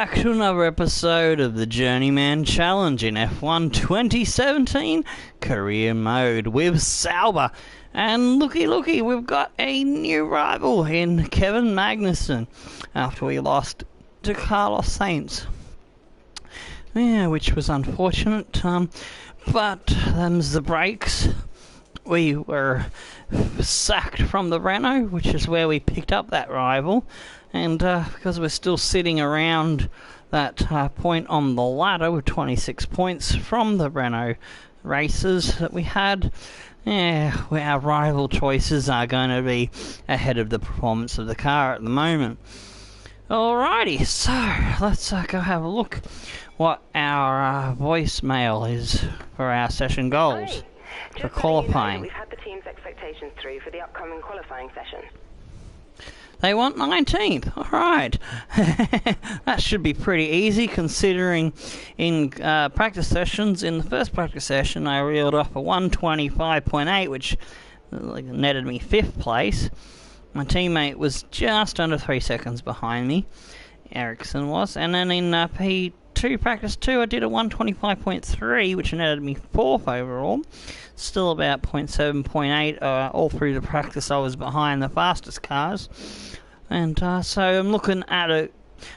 Back to another episode of the Journeyman Challenge in F1 2017 career mode with Sauber. And looky, we've got a new rival in Kevin Magnussen after we lost to Carlos Sainz. Yeah, which was unfortunate, but them's the breaks. We were sacked from the Renault, which is where we picked up that rival. And because we're still sitting around that point on the ladder with 26 points from the Renault races that we had, yeah, our rival choices are going to be ahead of the performance of the car at the moment. Alrighty, so let's go have a look what our voicemail is for our session goals for qualifying. We've had the team's expectations through for the upcoming qualifying session. They want 19th. Alright. That should be pretty easy considering in practice sessions, in the first practice session I reeled off a 125.8 which netted me 5th place. My teammate was just under 3 seconds behind me, Ericsson was, and then in P2 practice 2 I did a 125.3 which netted me 4th overall. Still about 0.7, 0.8 all through the practice I was behind the fastest cars. And so I'm looking at a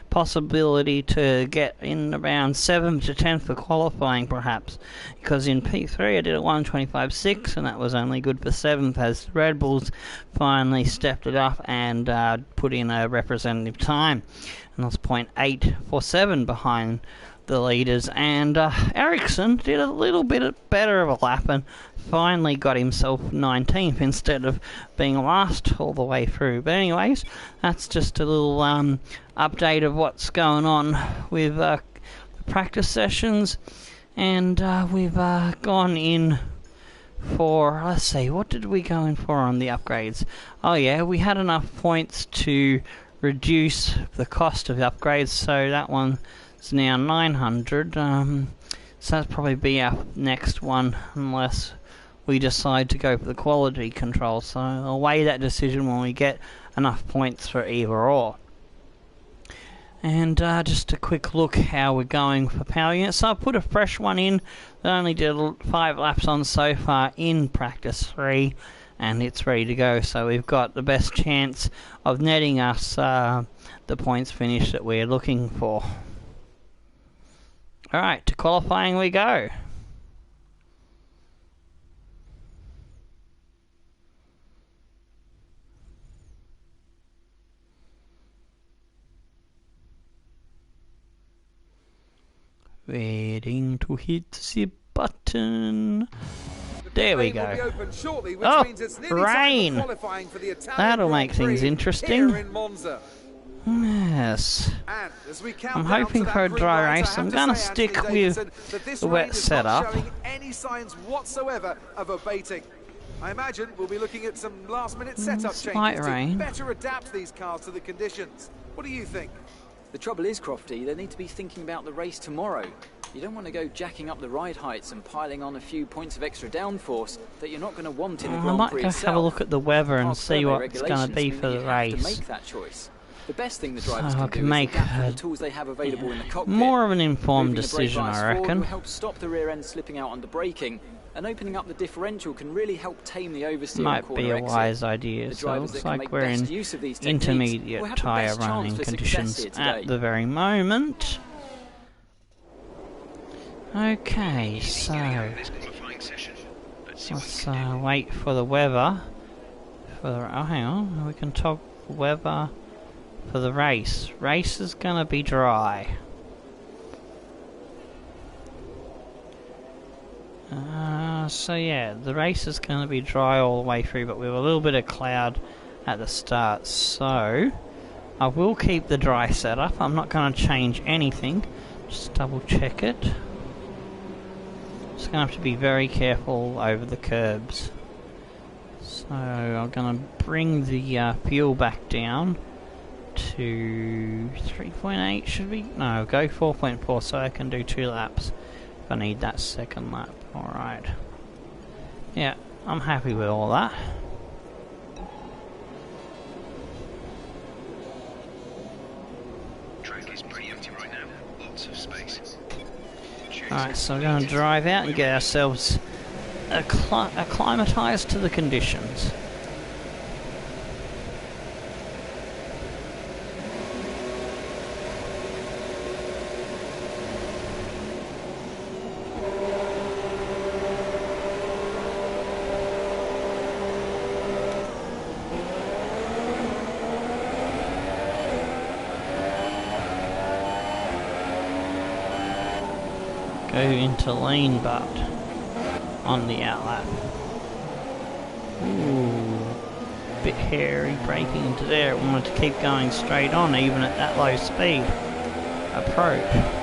possibility to get in around 7th to 10th for qualifying perhaps. Because in P3 I did a 125.6 and that was only good for 7th as Red Bulls finally stepped it up and put in a representative time. And that's 0.847 behind the leaders, and Ericsson did a little bit better of a lap and finally got himself 19th instead of being last all the way through. But anyways, that's just a little update of what's going on with the practice sessions, and we've gone in for, let's see, what did we go in for on the upgrades? Oh yeah, we had enough points to reduce the cost of the upgrades, so that one it's now 900, so that'll probably be our next one unless we decide to go for the quality control. So I'll weigh that decision when we get enough points for either or. And just a quick look how we're going for power units. So I put a fresh one in that only did 5 laps on so far in practice 3, and it's ready to go. So we've got the best chance of netting us the points finish that we're looking for. Alright, to qualifying we go. Waiting to hit the button. There we go. Oh, rain! That'll make things interesting. Yes. I'm hoping for a dry race. I'm going to stick with the wet setup. Any signs whatsoever of abating. I imagine we'll be looking at some last-minute setup changes to better adapt these cars to the conditions. What do you think? The trouble is, Crofty, they need to be thinking about the race tomorrow. You don't want to go jacking up the ride heights and piling on a few points of extra downforce that you're not going to want in the Grand Prix itself. I might go have a look at the weather and see what it's going to be for the race. To make that choice. The best thing the drivers can do is adapt to the tools they have available in the cockpit. More of an informed decision, I reckon. Will help stop the rear end slipping out under braking, and opening up the differential can really help tame the oversteer. Might be a wise idea. So it looks like we're in intermediate tyre running conditions at the very moment. Okay, so let's wait for the weather. Oh, hang on, we can toggle weather for the race. Race is gonna be dry. So yeah, the race is gonna be dry all the way through, but with a little bit of cloud at the start. So I will keep the dry setup. I'm not gonna change anything. Just double check it. Just gonna have to be very careful over the curbs. So I'm gonna bring the fuel back down to 3.8 should we? No, go 4.4 so I can do 2 laps if I need that second lap. Alright. Yeah, I'm happy with all that. Track is pretty empty right now. Alright, so we're going to drive out and get ourselves acclimatised to the conditions. Go into lane, but on the outlap. Ooh, bit hairy braking into there. It wanted to keep going straight on even at that low speed approach.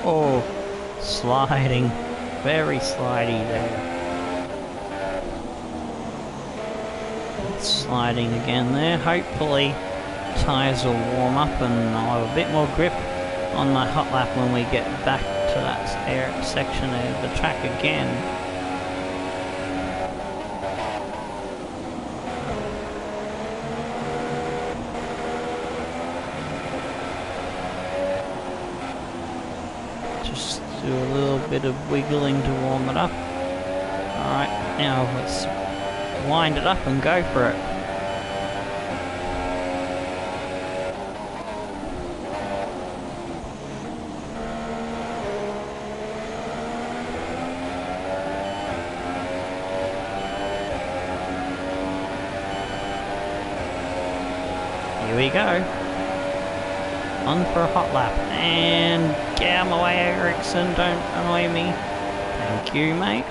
Oh, sliding, very slidey there. It's sliding again there. Hopefully tyres will warm up and I'll have a bit more grip on my hot lap when we get back to that section of the track again. Do a little bit of wiggling to warm it up. Alright, now let's wind it up and go for it. Here we go. On for a hot lap, and get out of my way, Ericsson, don't annoy me. Thank you, mate.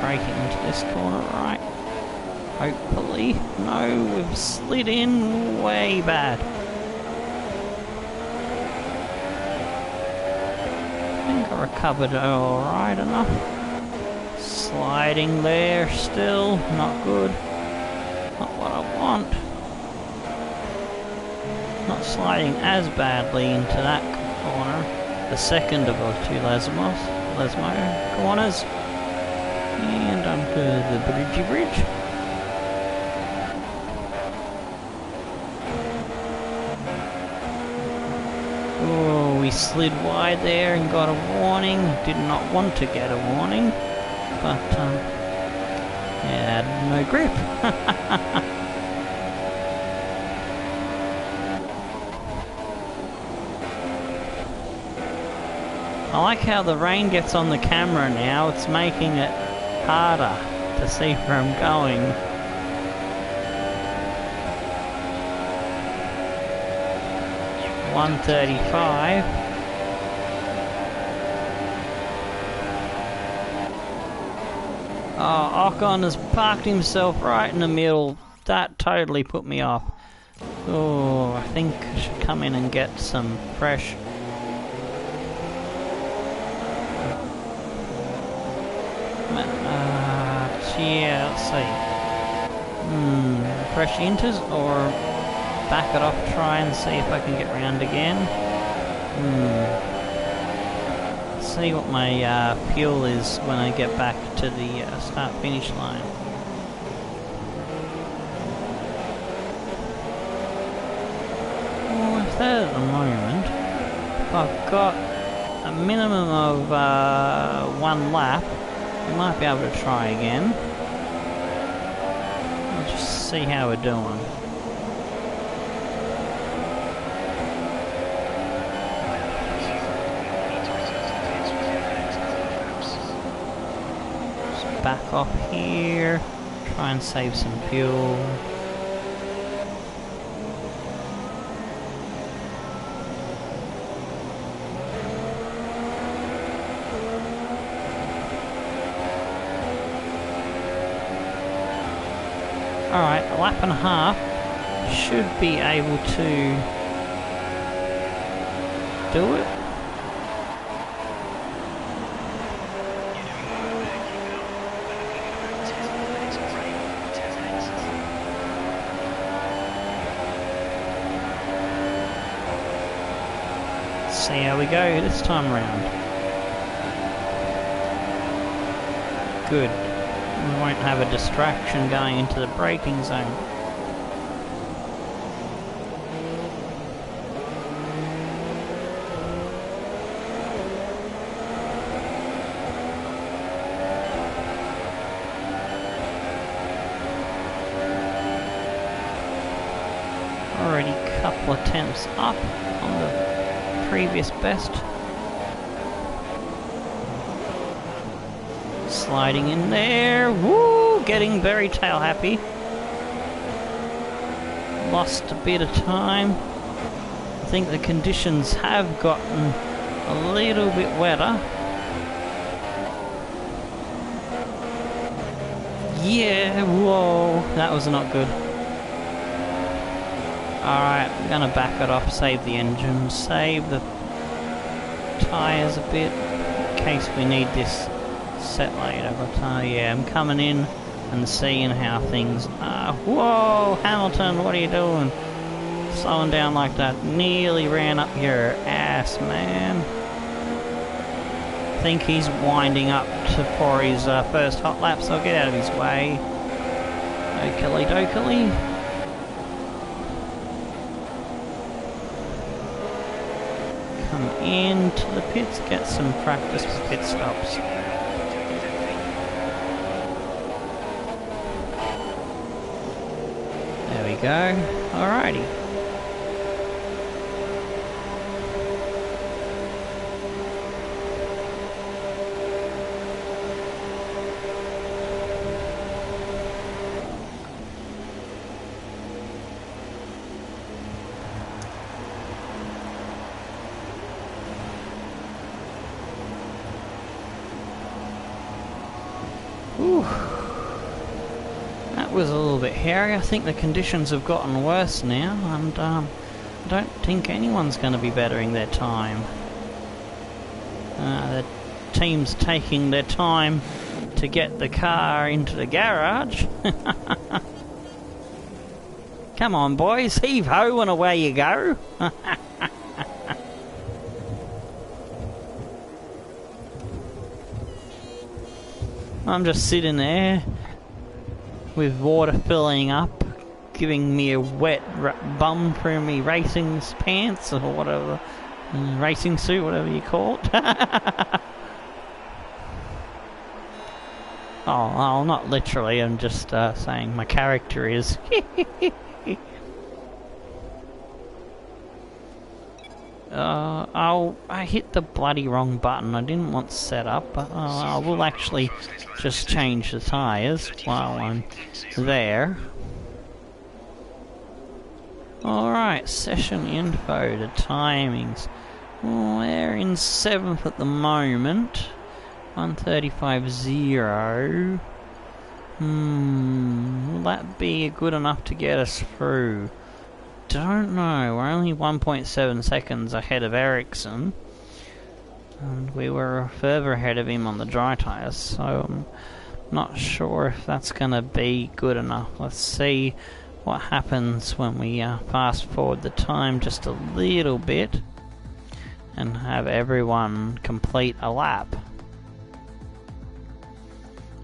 Braking into this corner, right. Hopefully. No, we've slid in way bad. I think I recovered alright enough. Sliding there still, not good. Not what I want. Not sliding as badly into that corner. The second of those two Lesmo corners. And onto the bridgey bridge. Oh, we slid wide there and got a warning. Did not want to get a warning, but yeah, had no grip. I like how the rain gets on the camera now. It's making it harder to see where I'm going. .135. Oh, Ocon has parked himself right in the middle. That totally put me off. Oh, I think I should come in and get some fresh. Yeah, let's see. Fresh inters or back it off, try and see if I can get round again. Let's see what my fuel is when I get back to the start-finish line. Well, if that at the moment, if I've got a minimum of 1 lap, we might be able to try again. We'll just see how we're doing. Just back off here, try and save some fuel. Alright, a lap and a half. Should be able to do it. See how we go this time around. Good. We won't have a distraction going into the braking zone. Already a couple of attempts up on the previous best. Sliding in there, woo! Getting very tail happy. Lost a bit of time. I think the conditions have gotten a little bit wetter. Yeah, whoa, that was not good. Alright, I'm gonna back it off, save the engine, save the tyres a bit, in case we need this set later. But yeah, I'm coming in and seeing how things are. Whoa, Hamilton, what are you doing? Slowing down like that, nearly ran up your ass, man. I think he's winding up for his first hot lap, so I'll get out of his way. Oakley dokley. Come into the pits, get some practice for pit stops. There we go. Alrighty. Ooh. That was a little bit hairy. I think the conditions have gotten worse now, and I don't think anyone's going to be bettering their time. The team's taking their time to get the car into the garage. Come on, boys, heave-ho and away you go. I'm just sitting there with water filling up, giving me a wet bum through me racing pants or whatever, racing suit, whatever you call it. Oh, not literally, I'm just saying my character is. I hit the bloody wrong button. I didn't want setup, but I will actually just change the tyres while I'm there. Alright, session info, the timings. Well, they're in 7th at the moment. 1:35.0. Will that be good enough to get us through? Don't know. We're only 1.7 seconds ahead of Ericsson, and we were further ahead of him on the dry tyres, so I'm not sure if that's going to be good enough. Let's see what happens when we fast forward the time just a little bit and have everyone complete a lap.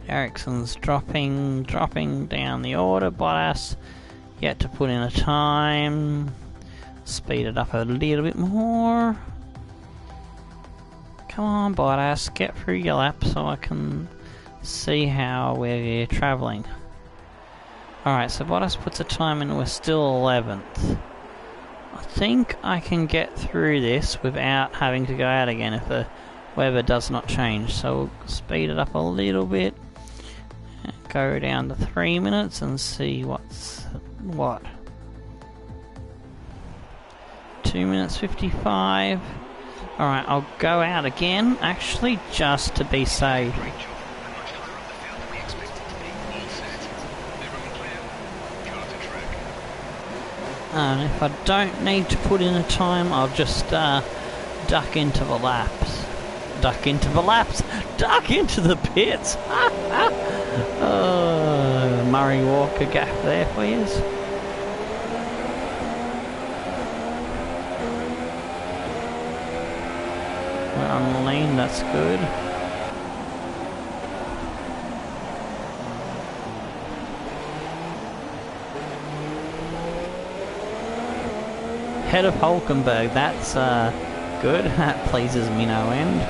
Ericsson's dropping down the order. Bottas yet to put in a time. Speed it up a little bit more. Come on, Bottas, get through your lap so I can see how we're travelling. Alright, so Bottas puts a time in, we're still 11th. I think I can get through this without having to go out again if the weather does not change. So we'll speed it up a little bit. Go down to 3 minutes and see what's what. 2 minutes 55. Alright, I'll go out again, actually, just to be safe. And if I don't need to put in a time, I'll just duck into the laps. Duck into the laps! Duck into the pits! Oh, Murray Walker gap there for you. We're on the lane, that's good. Head of Hulkenberg, that's good. That pleases me no end.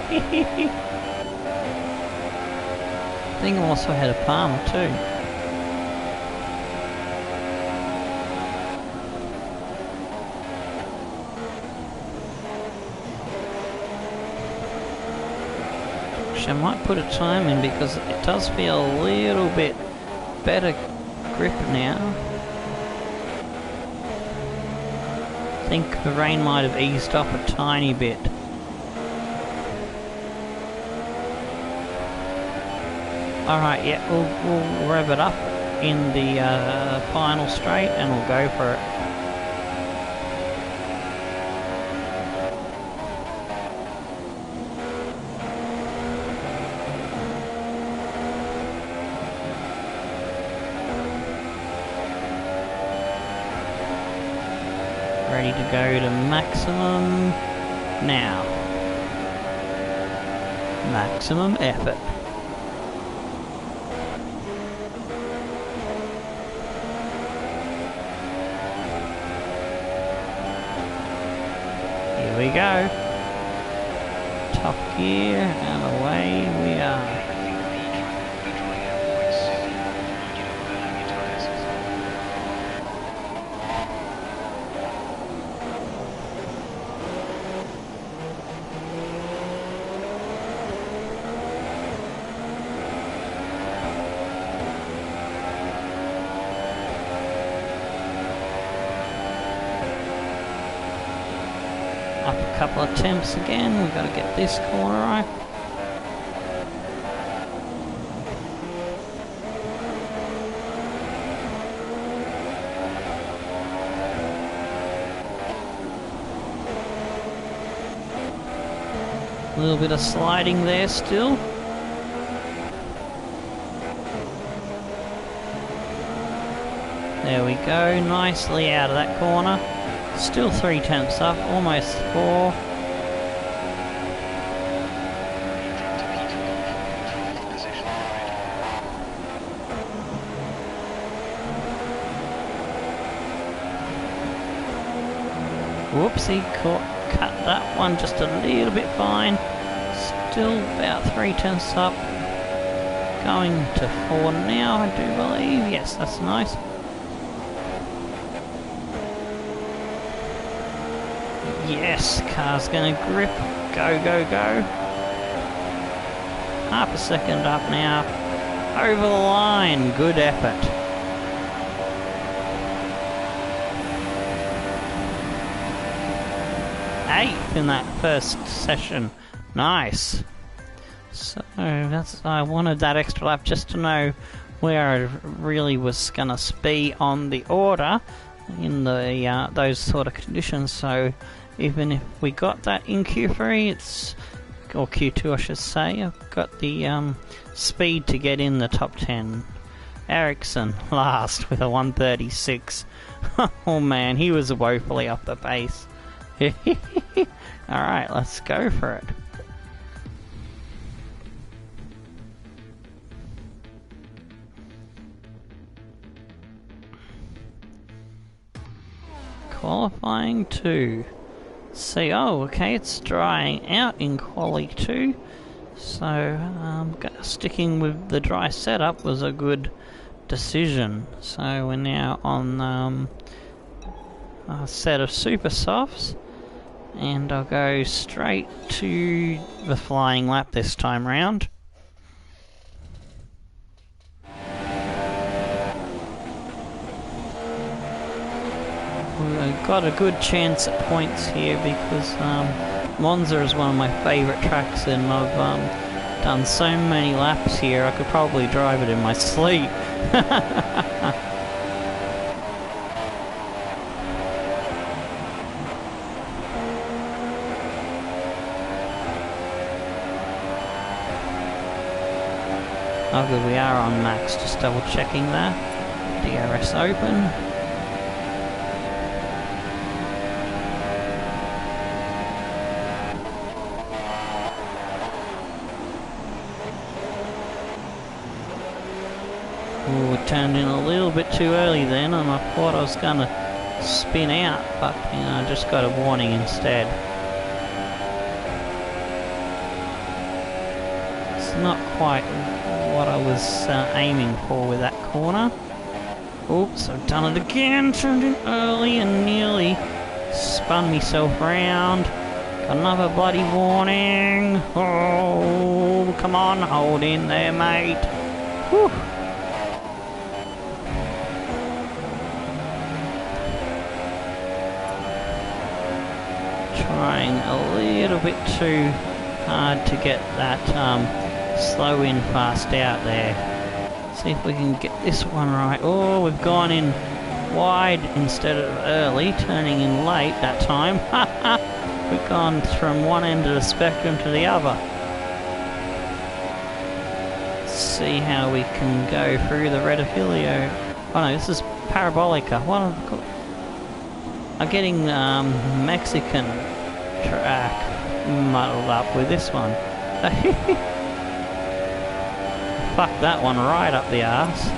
I think I'm also ahead of Palmer too. Actually, I might put a time in because it does feel a little bit better grip now. I think the rain might have eased off a tiny bit. Alright, yeah, we'll rev it up in the final straight and we'll go for it. Ready to go to maximum now. Maximum effort. Here we go. Top gear and away we are. Up a couple of temps again, we've got to get this corner right. A little bit of sliding there still. There we go, nicely out of that corner. Still 3 temps up, almost 4. Whoopsie, cut that one just a little bit fine. Still about 3 temps up. Going to 4 now, I do believe. Yes, that's nice. Yes, car's gonna grip. Go, go, go. Half a second up now. Over the line. Good effort. Eighth in that first session. Nice. So I wanted that extra lap just to know where I really was gonna be on the order in the those sort of conditions. So even if we got that in Q3, or Q2 I should say, I've got the speed to get in the top 10. Ericsson last with a 136. Oh man, he was woefully off the pace. Alright, let's go for it. Qualifying 2. See, oh, okay, it's drying out in quali 2, so sticking with the dry setup was a good decision. So we're now on a set of super softs, and I'll go straight to the flying lap this time round. We've got a good chance at points here because Monza is one of my favourite tracks, and I've done so many laps here I could probably drive it in my sleep. Oh good, we are on max, just double checking that. DRS open. Ooh, we turned in a little bit too early then, and I thought I was going to spin out, but you know, I just got a warning instead. It's not quite what I was aiming for with that corner. Oops, I've done it again, turned in early and nearly spun myself round. Got another bloody warning. Oh, come on, hold in there, mate. Whew. Trying a little bit too hard to get that slow in fast out there. See if we can get this one right. Oh, we've gone in wide instead of early, turning in late that time. We've gone from one end of the spectrum to the other. Let's see how we can go through the Redifilio. Oh no, this is Parabolica. What are they called? I'm getting Mexican track muddled up with this one. Fuck that one right up the arse.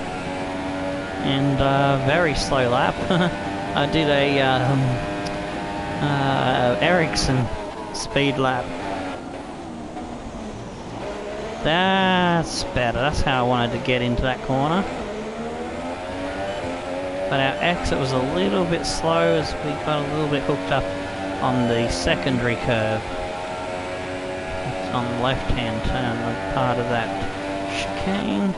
And very slow lap. I did a Ericsson speed lap. That's better. That's how I wanted to get into that corner. But our exit was a little bit slow as we got a little bit hooked up on the secondary curve. It's on the left-hand turn, part of that chicane.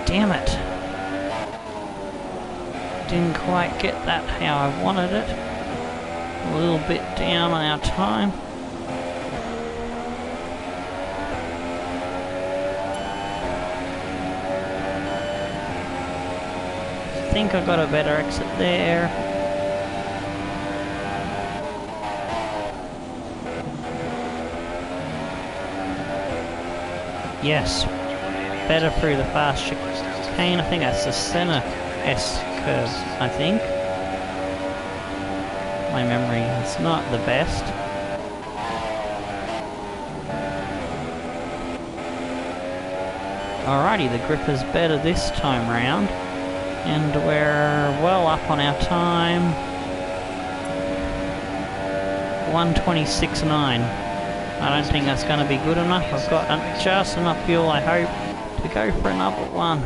Damn it! Didn't quite get that how I wanted it. A little bit down on our time. I think I got a better exit there. Yes, better through the fast chicane. I think that's the center S curve, I think. My memory is not the best. Alrighty, the grip is better this time round. And we're well up on our time. 1:26.9. I don't think that's going to be good enough. I've got just enough fuel, I hope, to go for another one.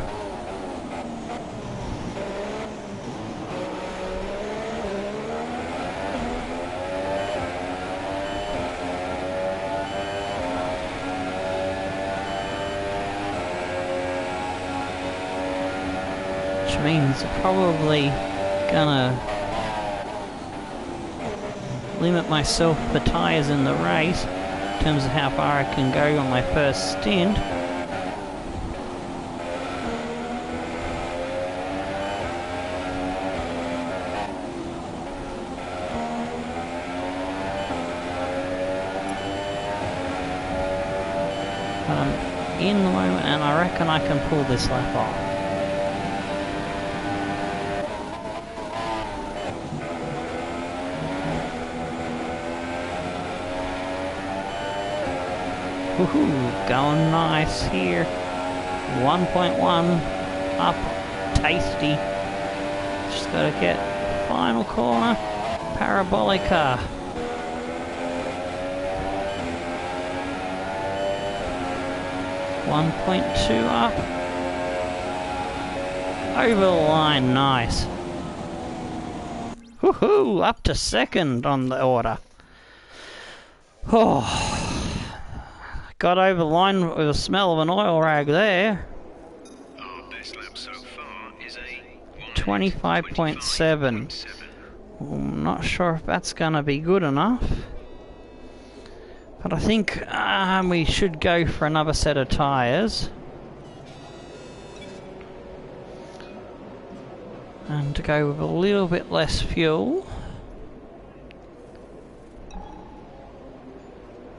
Which means probably gonna limit myself for tyres in the race in terms of how far I can go on my first stint. But I'm in the moment and I reckon I can pull this lap off. Woohoo, going nice here. 1.1 up, tasty. Just gotta get final corner. Parabolica. .2 up. Over the line, nice. Woohoo, up to second on the order. Oh. Got over the line with the smell of an oil rag there. Our best lap so far is a 25.7. I'm not sure if that's going to be good enough. But I think we should go for another set of tyres. And to go with a little bit less fuel.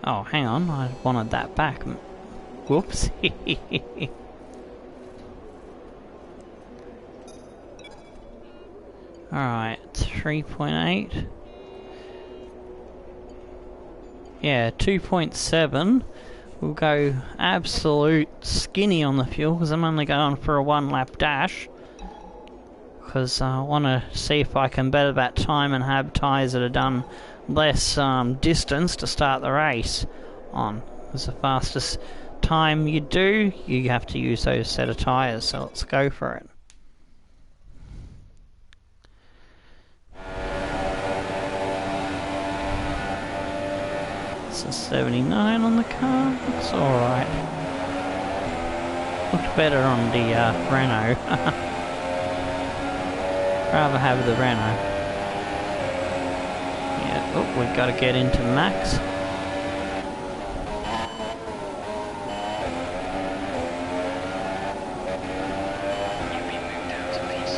Oh, hang on, I wanted that back. Whoops. Alright, 3.8. Yeah, 2.7. We'll go absolute skinny on the fuel because I'm only going for a 1-lap dash. Because I want to see if I can better that time and have tyres that are done less distance to start the race on. Because the fastest time you do, you have to use those set of tyres. So let's go for it. It's a 79 on the car. Looks alright. Looked better on the Renault. Rather have the Renault. Yeah, oh, we've got to get into max. You've been moved down to P6.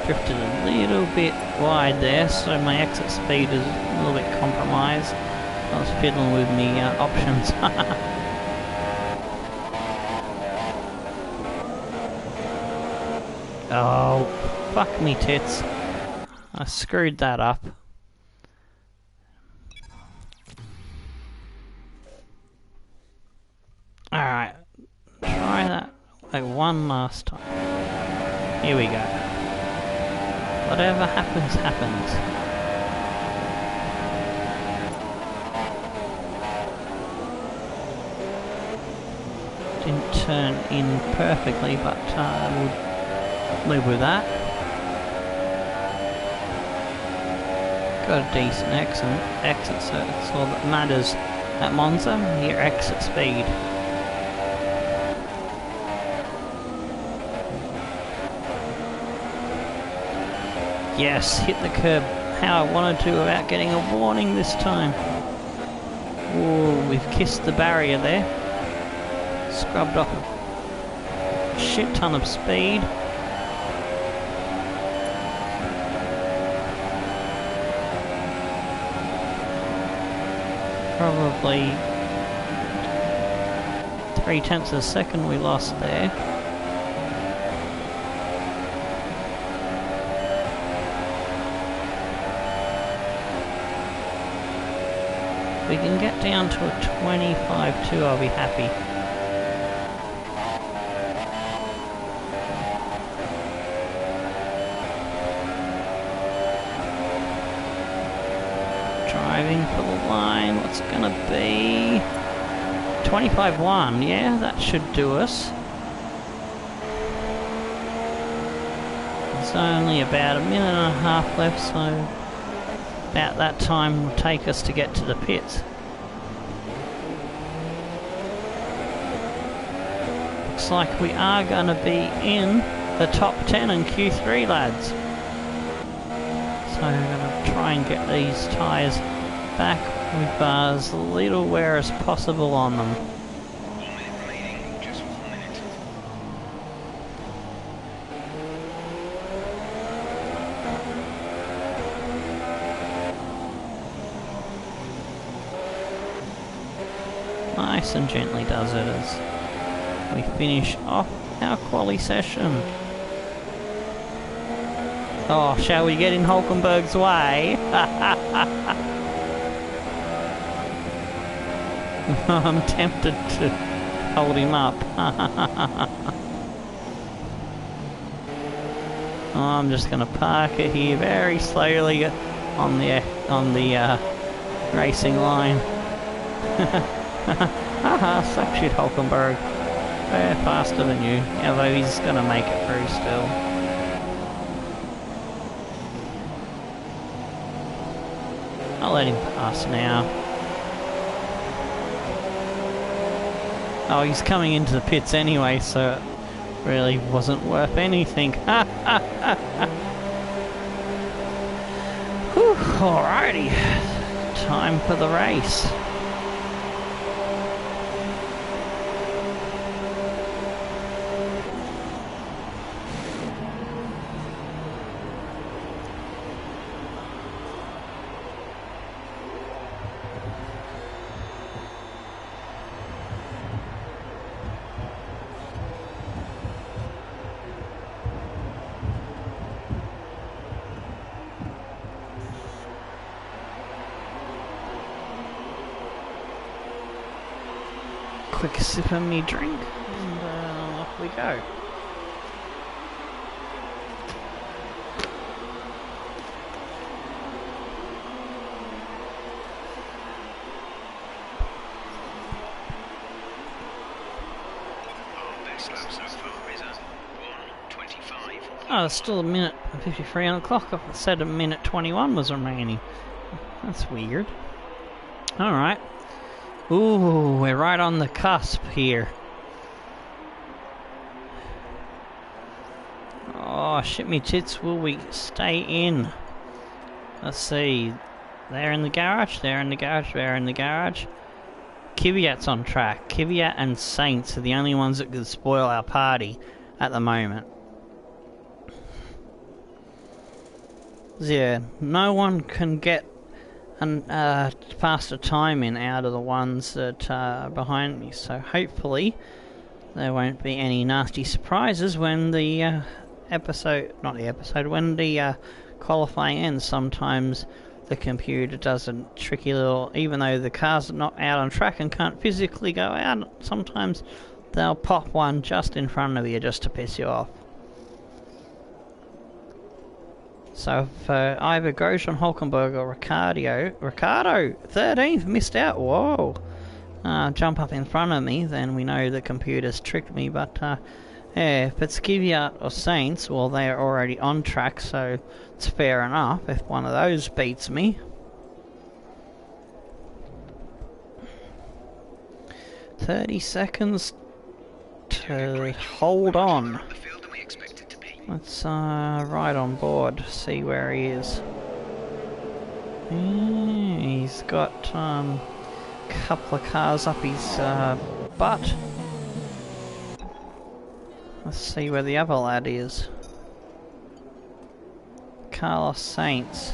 Drifted a little bit wide there, so my exit speed is a little bit compromised. I was fiddling with me options. Oh, fuck me tits. I screwed that up. Alright, try that like one last time. Here we go. Whatever happens, happens. Didn't turn in perfectly, but we'll live with that. Got a decent exit, so that's all that matters at Monza, your exit speed. Yes, hit the curb how I wanted to without getting a warning this time. Whoa, we've kissed the barrier there. Scrubbed off a shit ton of speed. Probably 0.3 of a second we lost there. If we can get down to a 25.2, I'll be happy. Driving for the line, what's it gonna be? 25.1, yeah, that should do us. There's only about a minute and a half left, so about that time will take us to get to the pits. Looks like we are going to be in the top 10 in Q3, lads. So we're going to try and get these tyres back with as little wear as possible on them. 1 minute remaining, just 1 minute. Nice and gently does it as we finish off our quali session. Oh, shall we get in Hulkenberg's way? I'm tempted to hold him up. Oh, I'm just going to park it here very slowly on the racing line. Haha, suck shit, Hulkenberg. They're faster than you, although he's going to make it through still. I'll let him pass now. Oh, he's coming into the pits anyway, so it really wasn't worth anything. Whew, alrighty, time for the race. quick sip of me drink, and off we go. Our best lap so far is a 1:25. Oh, there's still a minute and 53 on the clock. I said a minute 21 was remaining. That's weird. Alright. Ooh, we're right on the cusp here. Oh, shit me tits, will we stay in? Let's see. They're in the garage, they're in the garage, they're in the garage. Kvyat's on track. Kvyat and Saints are the only ones that could spoil our party at the moment. Yeah, no one can get faster timing out of the ones that are behind me, so hopefully there won't be any nasty surprises when the when the qualifying ends. Sometimes the computer does a tricky little, even though the cars are not out on track and can't physically go out, sometimes they'll pop one just in front of you just to piss you off. So if either Grosjean, Hulkenberg or Ricardo, 13th, missed out, whoa, jump up in front of me, then we know the computer's tricked me. But yeah, if it's Kvyat or Saints, well, they're already on track, so it's fair enough if one of those beats me. 30 seconds to hold on. Let's ride on board, see where he is. Yeah, he's got a couple of cars up his butt. Let's see where the other lad is. Carlos Sainz.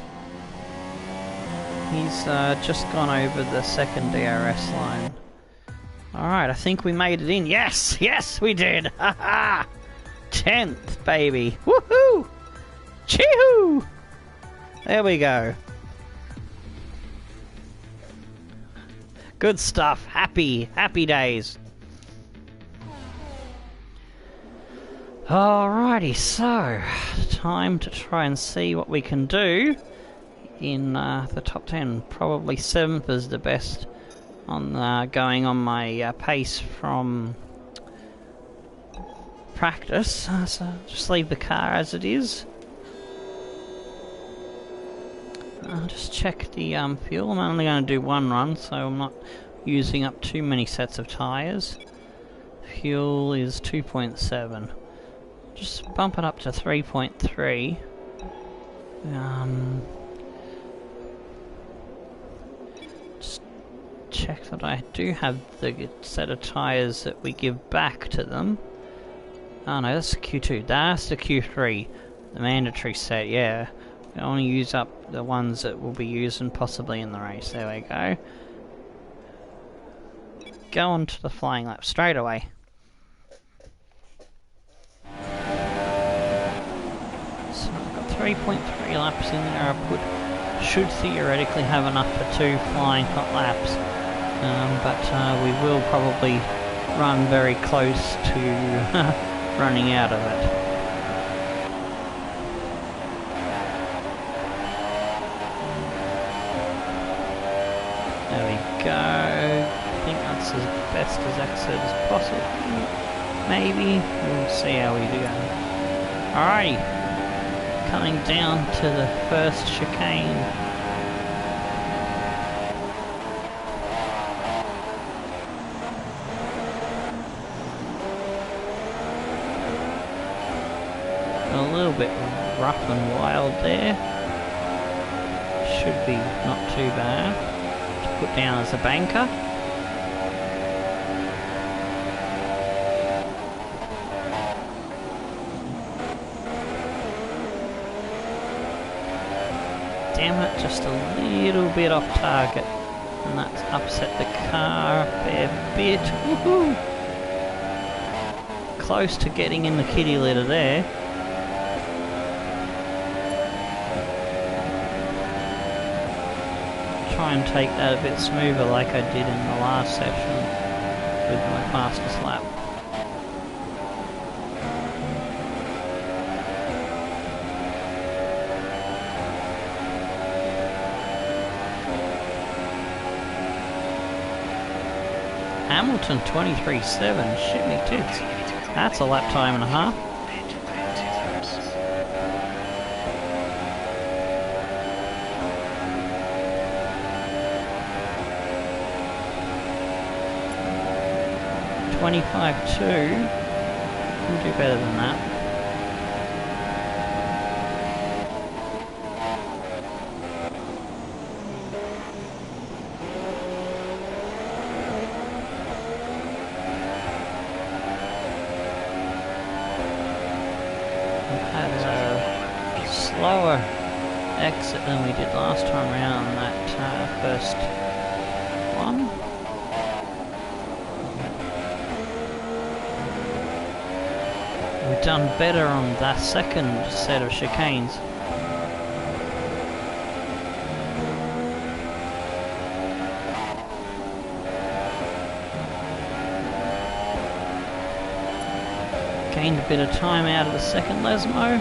He's just gone over the second DRS line. Alright, I think we made it in. Yes! Yes, we did! Haha! 10th, baby! Woohoo! Chee-hoo! There we go. Good stuff. Happy days. Alrighty, so time to try and see what we can do in the top 10. Probably 7th is the best on going on my pace from practice, so just leave the car as it is. I'll just check the fuel. I'm only going to do one run, so I'm not using up too many sets of tyres. Fuel is 2.7. Just bump it up to 3.3. Just check that I do have the set of tyres that we give back to them. Oh no, that's the Q2. That's the Q3. The mandatory set, yeah. We only use up the ones that will be used and possibly in the race. There we go. Go on to the flying lap straight away. So I've got 3.3 laps in there. Should theoretically have enough for 2 flying hot laps. But we will probably run very close to running out of it. There we go. I think that's as best as exit as possible. Maybe. We'll see how we do. Alrighty. Coming down to the first chicane. A little bit rough and wild there. Should be not too bad to put down as a banker. Damn it, just a little bit off target, and that's upset the car a fair bit. Woohoo! Close to getting in the kitty litter there. Try and take that a bit smoother like I did in the last session. with my fastest lap. Hamilton 23.7, shit me tits. That's a lap time and a half. $25.2. We'll do better than that. Slower exit than we did last time around that first one. We've done better on that second set of chicanes. Gained a bit of time out of the second Lesmo.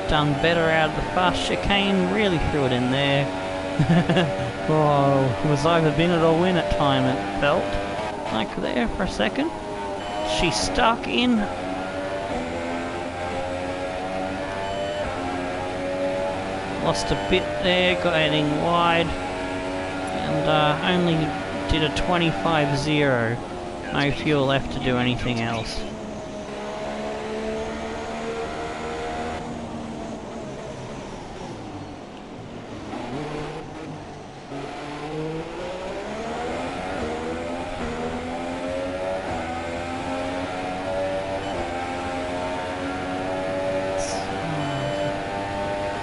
Done better out of the fast chicane, really threw it in there. Oh, it was either bin it or win at time, it felt like there for a second. She stuck in. Lost a bit there, got heading wide, and only did a 25.0. No fuel left to do anything else.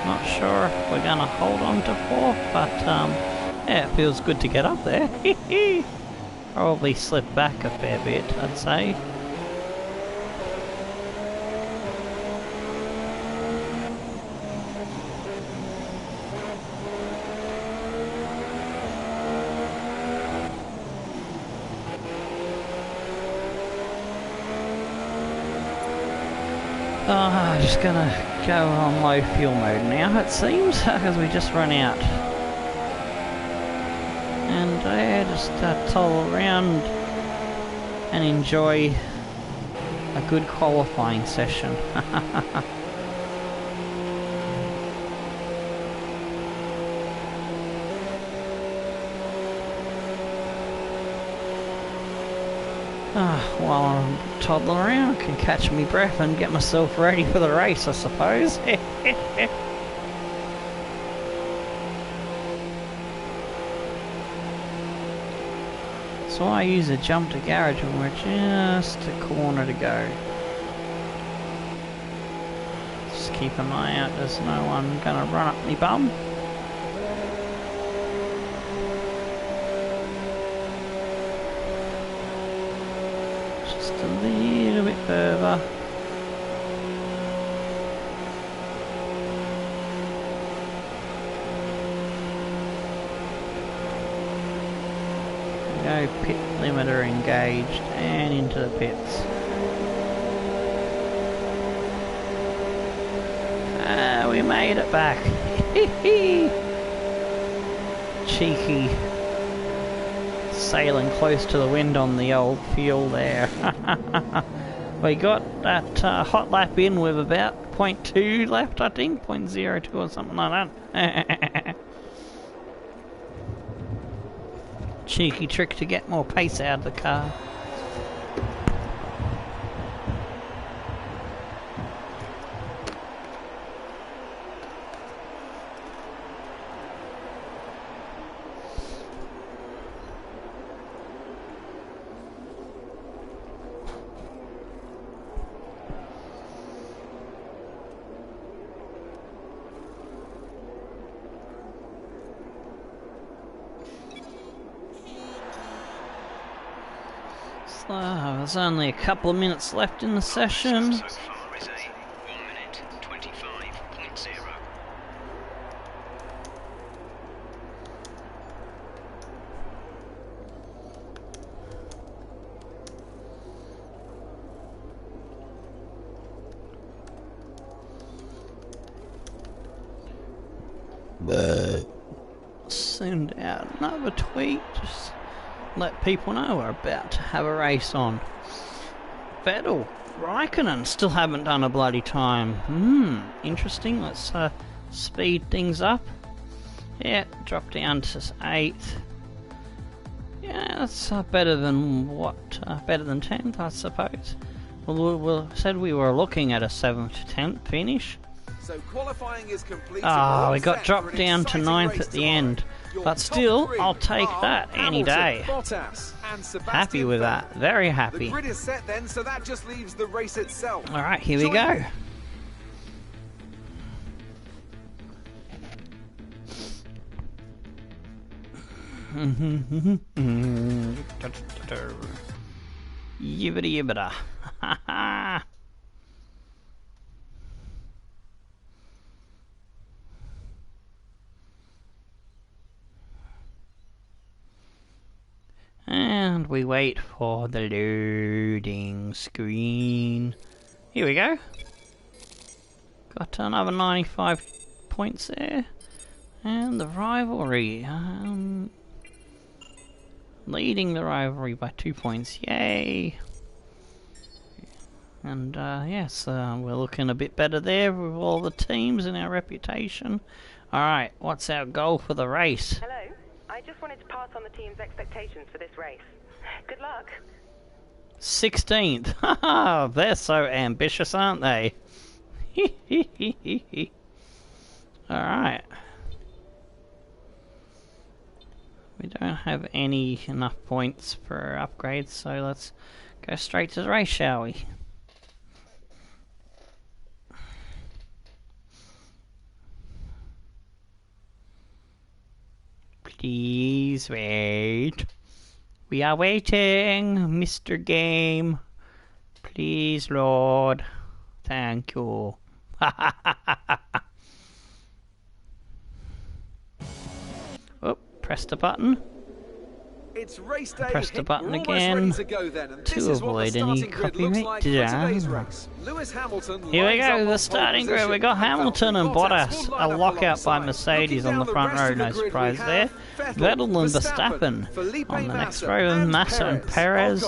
Not sure if we're gonna hold on to 4th, but yeah, it feels good to get up there. Probably slip back a fair bit, I'd say. Just gonna go on low fuel mode now, it seems, because we just run out. And yeah, just toddle around and enjoy a good qualifying session. While I'm toddling around, I can catch me breath and get myself ready for the race, I suppose. So I use a jump to garage when we're just a corner to go. Just keep an eye out, there's no one gonna run up me bum. A little bit further. Go pit limiter engaged and into the pits. We made it back. Cheeky. Sailing close to the wind on the old fuel there. We got that hot lap in with about 0.2 left, I think, 0.02 or something like that. Cheeky trick to get more pace out of the car. there's only a couple of minutes left in the session. So far is a 1 minute 25.0. Send out another tweet, just let people know we're about to have a race on. Vettel, Raikkonen still haven't done a bloody time. Interesting. Let's speed things up. Yeah, drop down to 8th. Yeah, that's better than what? Better than 10th, I suppose. Well, we said we were looking at a 7th to 10th finish. So qualifying is complete. We got dropped down to 9th at the end. But still, I'll take that any day. Happy with that. Very happy. The grid is set then, so that just leaves the race itself. Alright, here we go. Yibbida yibbida. Ha ha. And we wait for the loading screen. Here we go. Got another 95 points there. And the rivalry. Leading the rivalry by 2 points. Yay! And yes, we're looking a bit better there with all the teams and our reputation. Alright, what's our goal for the race? Hello. I just wanted to pass on the team's expectations for this race. Good luck. 16th. Haha, they're so ambitious, aren't they? Alright. We don't have enough points for upgrades, so let's go straight to the race, shall we? Please wait. We are waiting, Mr. Game. Please, Lord. Thank you. Oh, press the button. It's race day. Press the button We're again to go then, and to this is what avoid the any starting grid looks copyright. like for today's race. Lewis Hamilton Here we lines up go, on the pole starting grid. position, We got and Hamilton and Bottas Bottas. will line A up lockout by alongside. Mercedes Looking on the down front rest row, of the no grid, we surprise have there. Vettel and Verstappen. Felipe On the next Massa row, and Massa and Perez.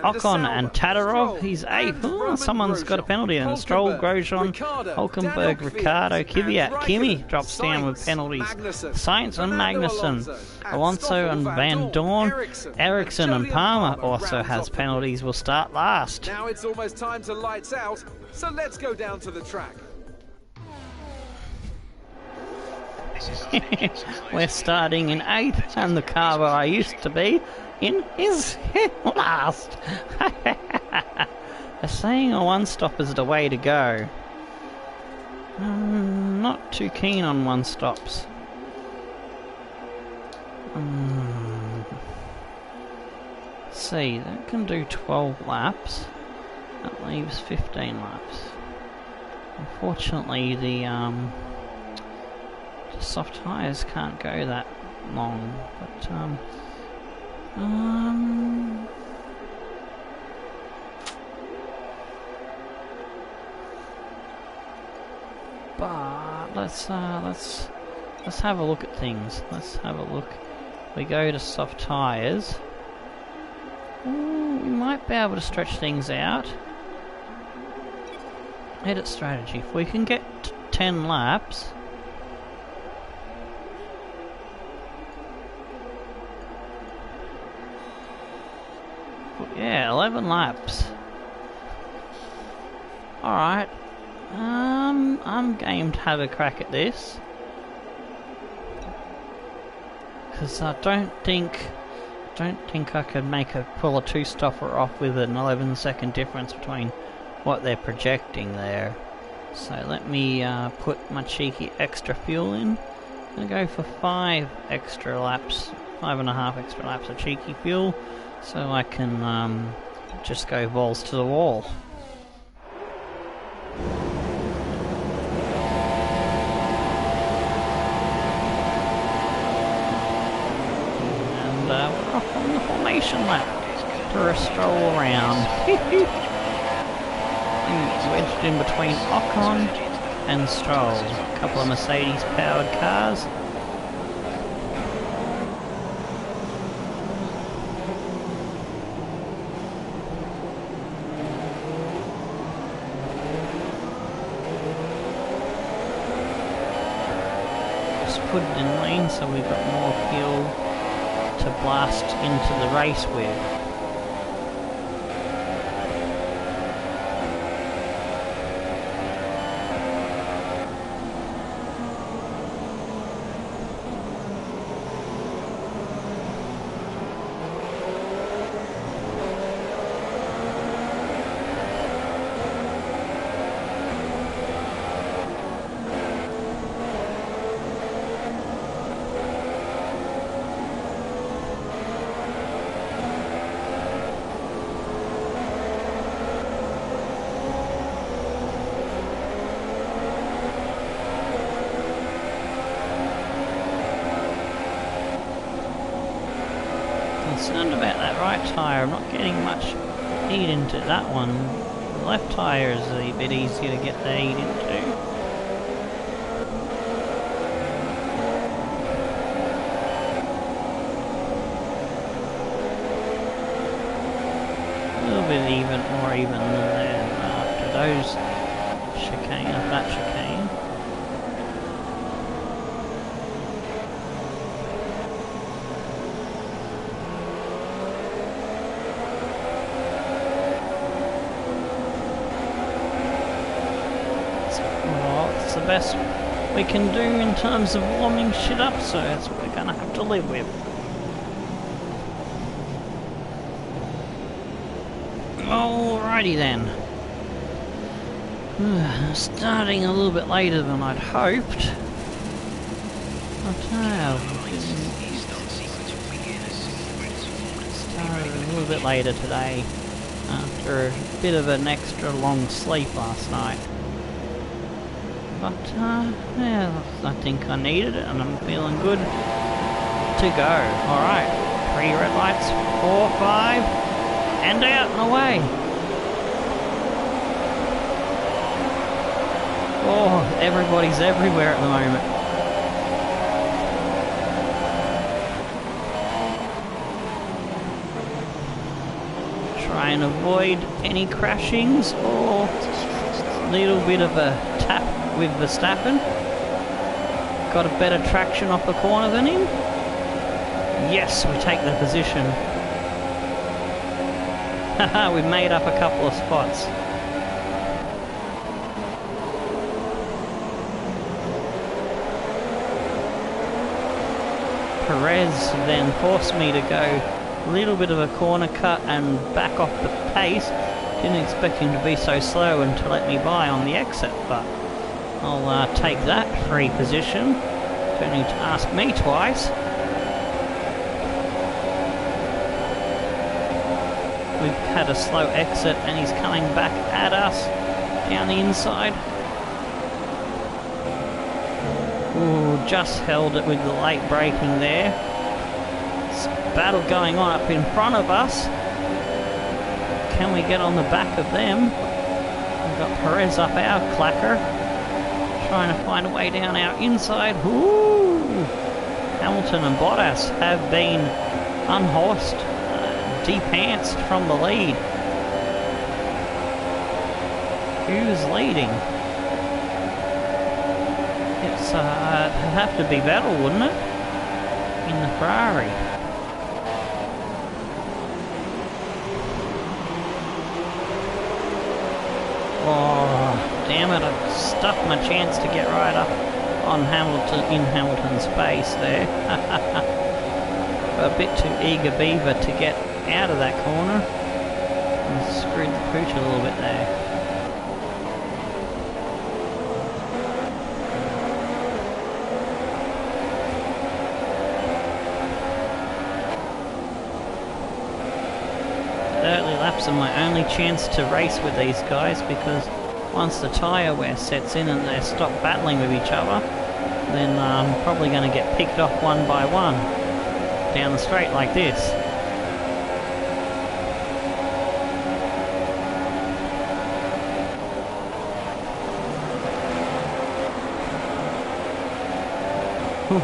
Ocon and Tadorov, he's 8th. Oh, someone's got a penalty, and Stroll, Grosjean, Hulkenberg, Ricciardo, Kvyat, Kimi drops down with penalties. Sainz and Magnussen, Alonso and Van Dorn, Ericsson and Palmer also has penalties, will start last. Now it's almost time to lights out, so let's go down to the track. We're starting in 8th, and the car where I used to be in is last. They're saying a one-stop is the way to go. Not too keen on one-stops. Let's see, that can do 12 laps. That leaves 15 laps. Unfortunately, the soft tyres can't go that long, but but let's have a look at things. Let's have a look. We go to soft tyres. We might be able to stretch things out. Edit strategy. If we can get 10 laps. Yeah, 11 laps. Alright. I'm game to have a crack at this. Because I don't think I could pull a two-stopper off with an 11-second difference between what they're projecting there. So let me put my cheeky extra fuel in. I'm gonna go for 5 extra laps, 5.5 extra laps of cheeky fuel, so I can just go balls to the wall. And we're off on the formation lap for a stroll around. Wedged in between Ocon and Stroll. A couple of Mercedes powered cars. Just put it in lane so we've got more fuel to blast into the race with. Concerned about that right tyre. I'm not getting much heat into that one. The left tyre is a bit easier to get the heat into. A little bit more even than after those that chicane. It's the best we can do in terms of warming shit up, so that's what we're gonna have to live with. Alrighty then. Starting a little bit later than I'd hoped. Started a little bit later today after a bit of an extra long sleep last night. But, yeah, I think I needed it and I'm feeling good to go. Alright, 3 red lights, 4, 5, and out and away. Oh, everybody's everywhere at the moment. Try and avoid any crashings or a little bit of a tap with Verstappen. Got a better traction off the corner than him. Yes, we take the position. Haha, we've made up a couple of spots. Perez then forced me to go a little bit of a corner cut and back off the pace. Didn't expect him to be so slow and to let me by on the exit, but I'll take that free position. Don't need to ask me twice. We've had a slow exit and he's coming back at us down the inside. Ooh, just held it with the late braking there. It's a battle going on up in front of us. Can we get on the back of them? We've got Perez up our clacker. Trying to find a way down our inside. Ooh! Hamilton and Bottas have been unhorsed, depantsed from the lead. Who's leading? It's it'd have to be Vettel, wouldn't it? In the Ferrari. Oh, damn it, I've stuffed my chance to get right up on Hamilton, in Hamilton's space there. A bit too eager beaver to get out of that corner. And screwed the pooch a little bit there. Early lap laps are my only chance to race with these guys, because once the tyre wear sets in and they stop battling with each other, then I'm probably going to get picked off one by one down the straight like this. Ooh,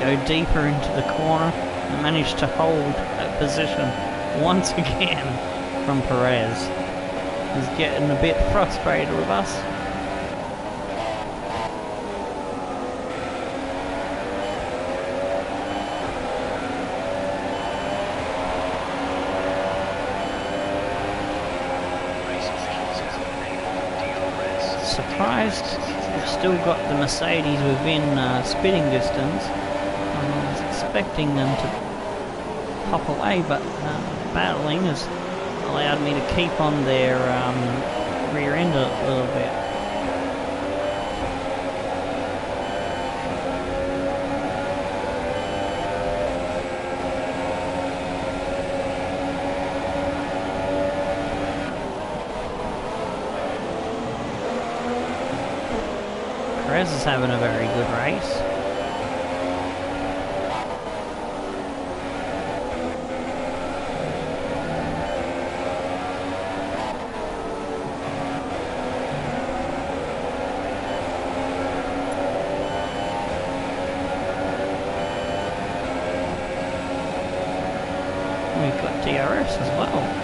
go deeper into the corner and manage to hold that position once again from Perez. He's getting a bit frustrated with us. Surprised we've still got the Mercedes within spitting distance. I was expecting them to pop away, but battling has allowed me to keep on their rear end a little bit. Perez is having a very good race. We've got DRS as well.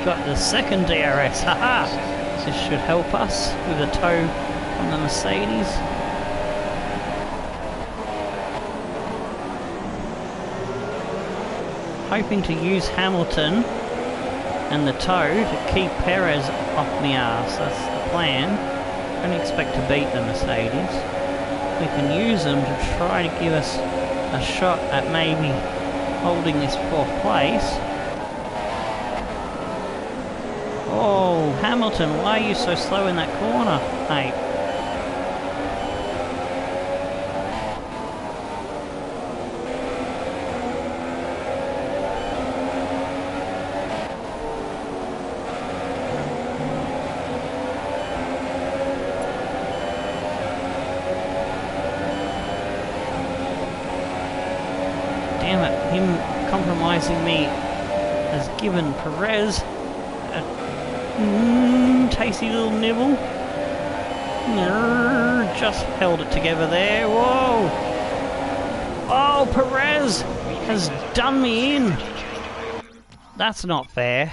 Got the second DRS, haha! This should help us with a tow on the Mercedes. Hoping to use Hamilton and the tow to keep Perez off my ass. That's the plan. Don't expect to beat the Mercedes. We can use them to try to give us a shot at maybe holding this fourth place. Oh, Hamilton, why are you so slow in that corner, mate? Damn it, him compromising me has given Perez tasty little nibble. Just held it together there. Whoa! Oh, Perez has done me in. That's not fair.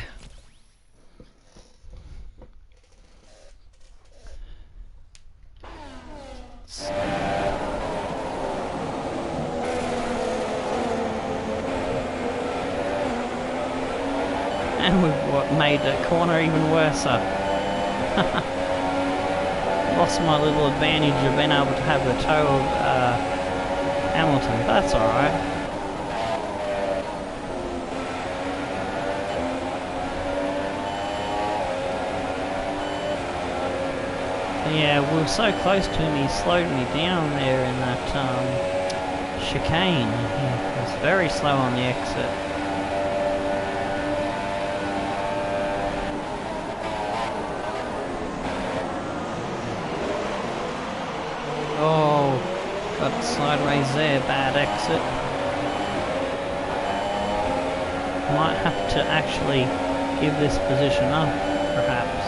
And we've made the corner even worse. Lost my little advantage of being able to have the toe of Hamilton. That's alright. Yeah, we were so close to him, he slowed me down there in that chicane. He was very slow on the exit. Oh, got sideways there, bad exit. Might have to actually give this position up, perhaps.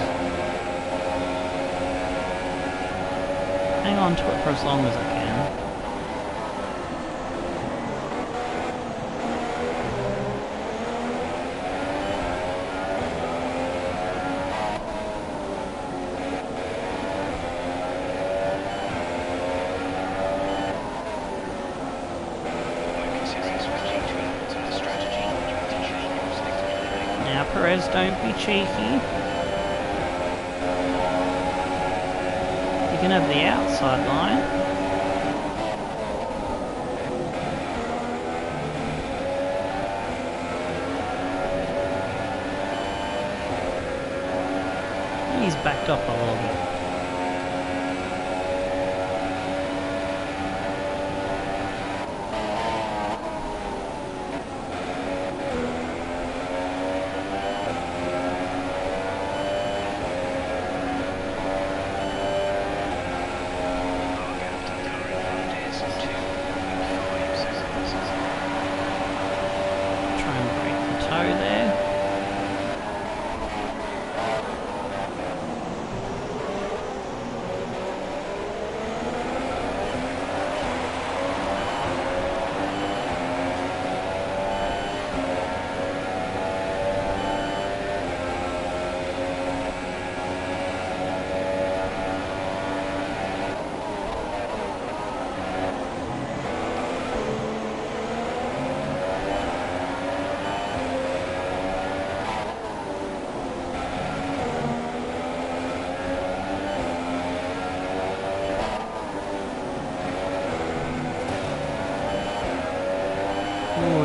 Hang on to it for as long as I can. Perez, don't be cheeky. You can have the outside line. He's backed off a little bit.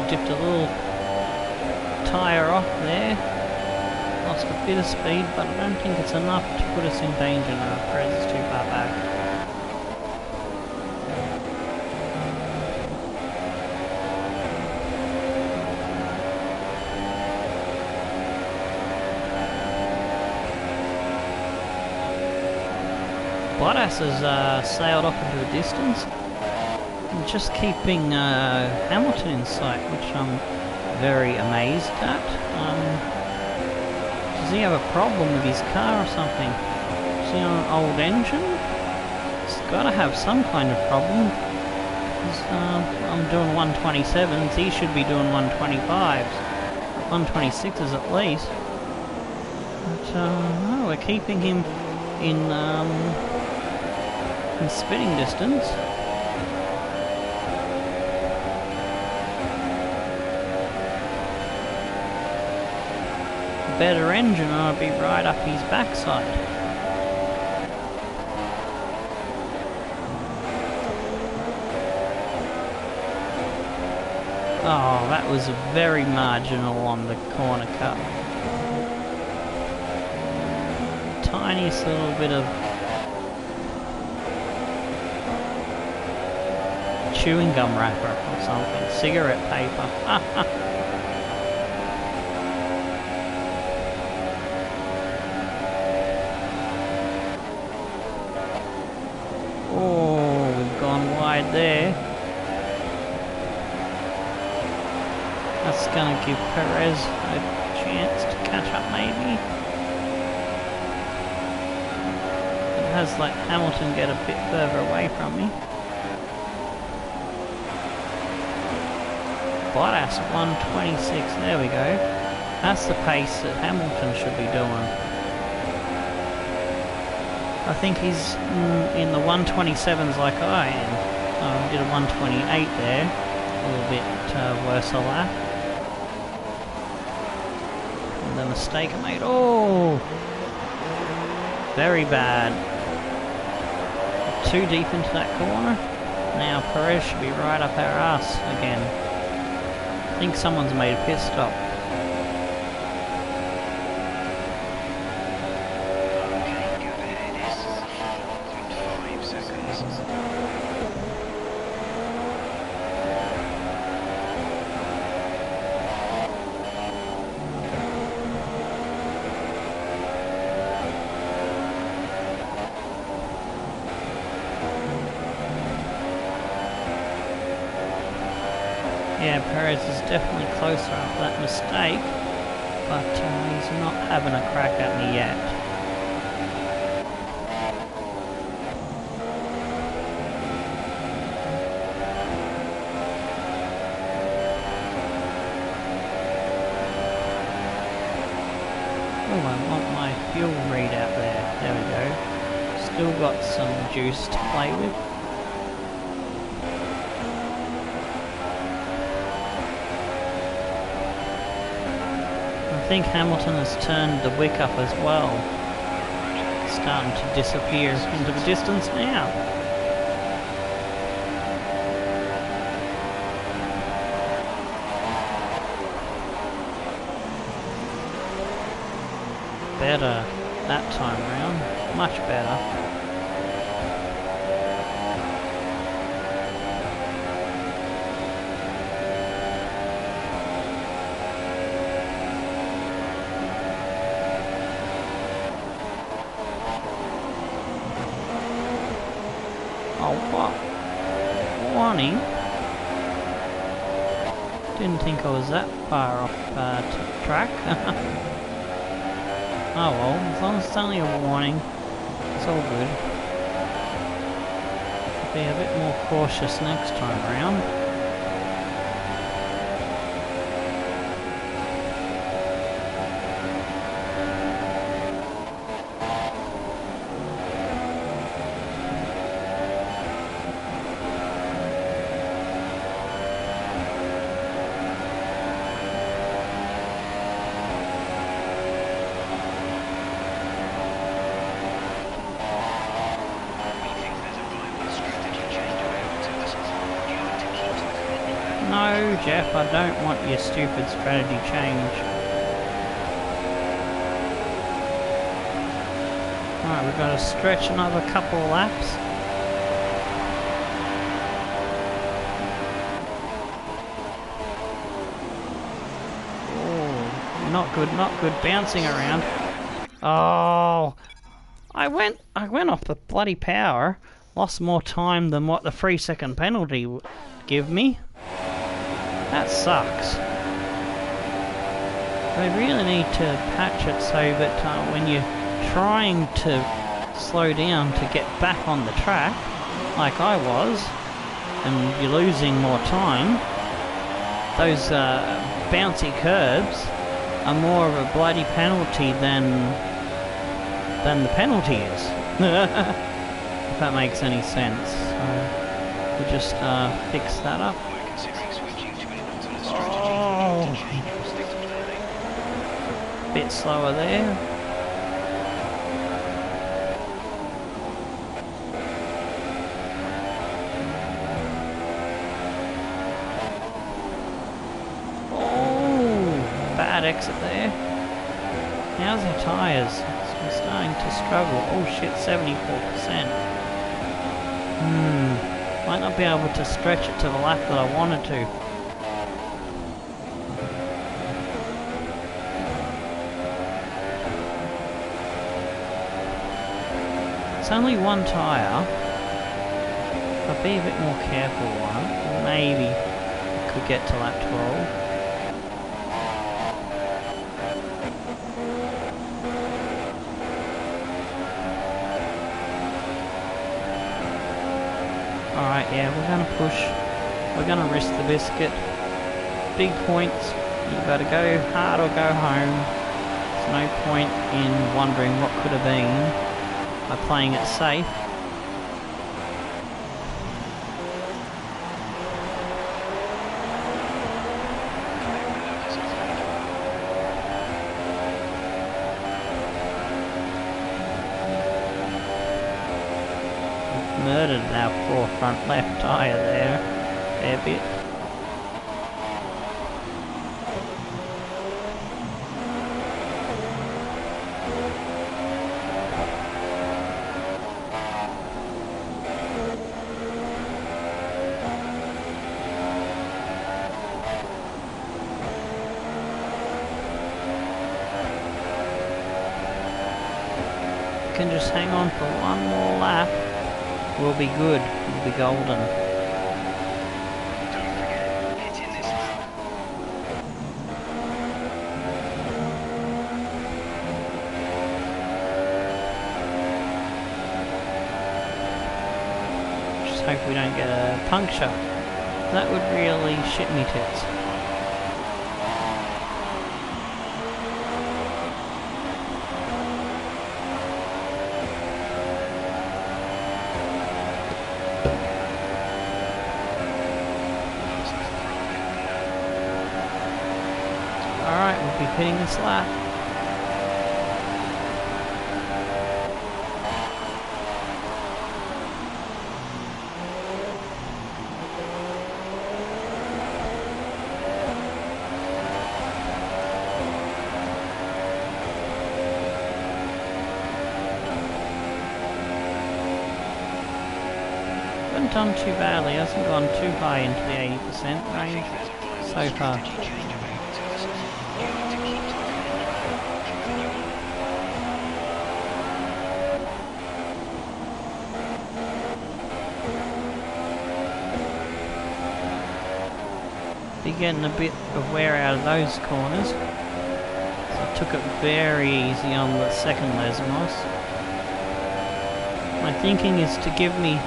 Dipped a little tyre off there, lost a bit of speed, but I don't think it's enough to put us in danger now. Perez is too far back. Bottas has sailed off into the distance. Just keeping Hamilton in sight, which I'm very amazed at. Does he have a problem with his car or something? Is he on an old engine? He's got to have some kind of problem. I'm doing 127s, he should be doing 125s. 126s at least. But no, we're keeping him in spitting distance. Better engine and I'll be right up his backside. Oh, that was very marginal on the corner cut. Tiniest little bit of chewing gum wrapper or something, cigarette paper. There. That's going to give Perez a chance to catch up, maybe. It has let Hamilton get a bit further away from me. Bottas 126, there we go. That's the pace that Hamilton should be doing. I think he's in the 127s like I am. Did a 128 there, a little bit worse a lap. And the mistake I made, oh! Very bad. Too deep into that corner. Now Perez should be right up our ass again. I think someone's made a pit stop. Yeah, Perez is definitely closer after that mistake, but he's not having a crack at me yet. Oh, I want my fuel readout there. There we go. Still got some juice to play with. I think Hamilton has turned the wick up as well. Starting to disappear into the distance now. Better that time round, much better. Oh, what? Warning. Didn't think I was that far off track. Oh well, as long as it's only a warning, it's all good. Be a bit more cautious next time around. No, Jeff, I don't want your stupid strategy change. Alright, we've got to stretch another couple of laps. Oh, not good, not good. Bouncing around. Oh, I went off the bloody power. Lost more time than what the 3-second penalty would give me. That sucks. They really need to patch it so that when you're trying to slow down to get back on the track, like I was, and you're losing more time, those bouncy curbs are more of a bloody penalty than the penalty is. If that makes any sense. So we'll just fix that up. Bit slower there. Oh, bad exit there. How's our tyres? We're starting to struggle. Oh shit, 74%. Might not be able to stretch it to the lap that I wanted to. It's only one tyre. I'll be a bit more careful on it. Maybe I could get to lap 12. Alright, yeah, we're gonna push. We're gonna risk the biscuit. Big points. You've got to go hard or go home. There's no point in wondering what could have been by playing it safe. We've murdered our poor front left tyre there a fair bit. Can just hang on for one more lap, we'll be good, we'll be golden. Don't forget, hit in this lap. Just hope we don't get a puncture. That would really shit me tits. Alright, we've keep hitting this lap. Hasn't done too badly, hasn't gone too high into the 80% range so far. Be getting a bit of wear out of those corners. So I took it very easy on the second Lesmos. My thinking is to give me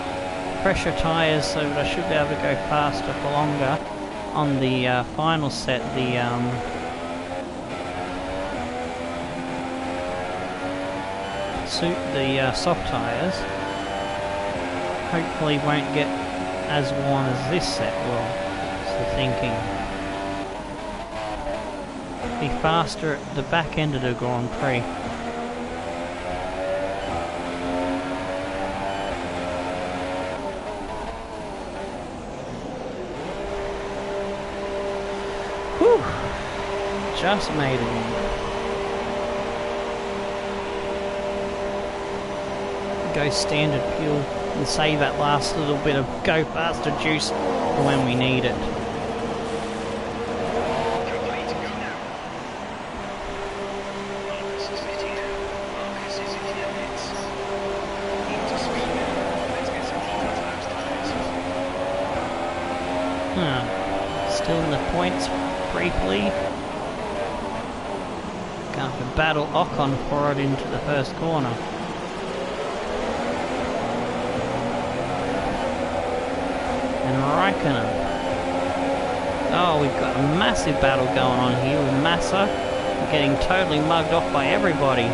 pressure tyres so that I should be able to go faster for longer on the final set, the soft tyres. Hopefully won't get as worn as this set will, is the thinking. Be faster at the back end of the Grand Prix. Just made it. Go standard fuel and save that last little bit of go faster juice for when we need it. Still in the points briefly. Going to battle Ocon for it into the first corner. And Raikkonen. Oh, we've got a massive battle going on here with Massa. We're getting totally mugged off by everybody.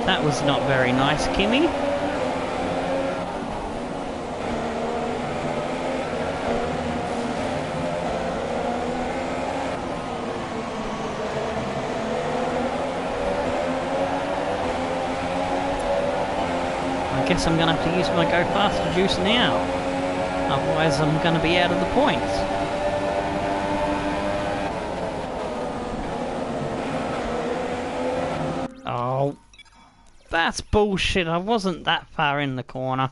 That was not very nice, Kimi. I guess I'm going to have to use my go faster juice now. Otherwise I'm going to be out of the points. Oh. That's bullshit, I wasn't that far in the corner.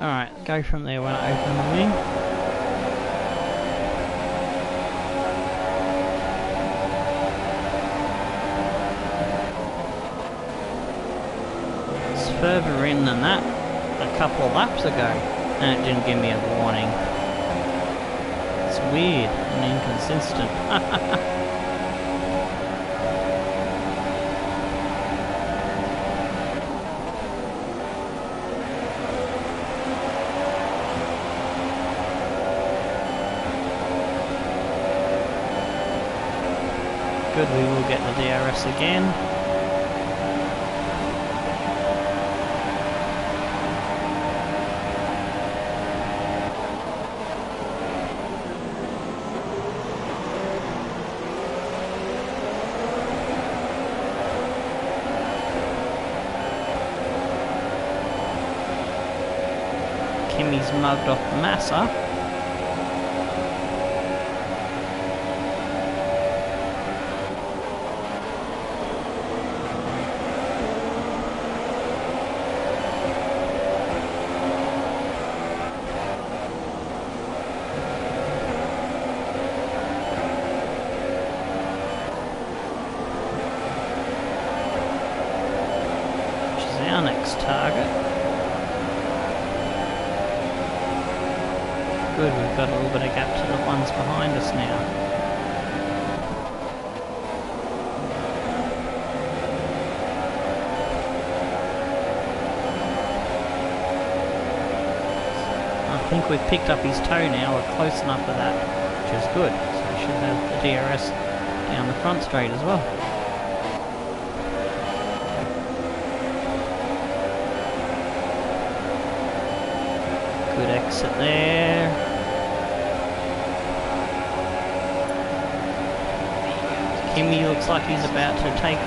Alright, go from there when I open the wing. It's further in than that a couple of laps ago, and it didn't give me a warning. It's weird and inconsistent. Good, we will get the DRS again. Kimi's mugged off Massa. Our next target. Good, we've got a little bit of gap to the ones behind us now. I think we've picked up his toe now, we're close enough for that, which is good. So we should have the DRS down the front straight as well. Good exit there. Kimmy looks like he's about to take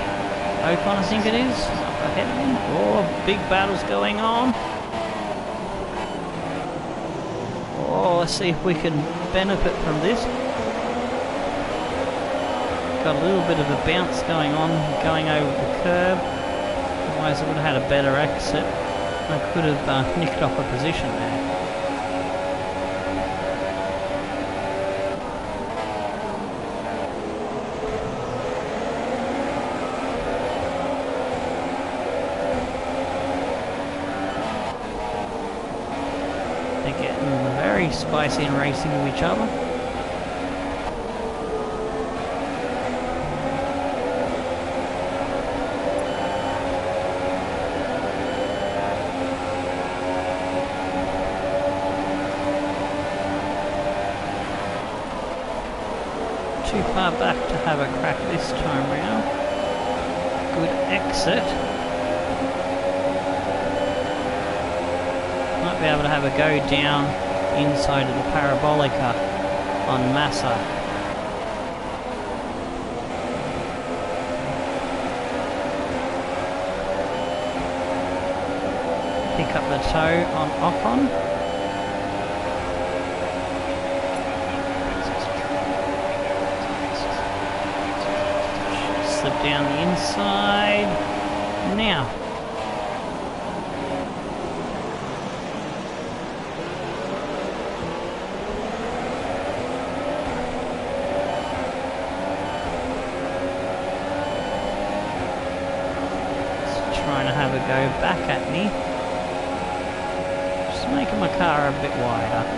Ocon, I think it is, up ahead of him. Oh, big battles going on. Oh, let's see if we can benefit from this. Got a little bit of a bounce going on, going over the curb. Otherwise I would have had a better exit. I could have nicked off a position there. They're getting very spicy and racing with each other. Too far back to have a crack this time round. Good exit. Might be able to have a go down inside of the Parabolica on Massa. Pick up the toe on Ocon. Slip down the inside. Now. It's trying to have a go back at me. Just making my car a bit wider.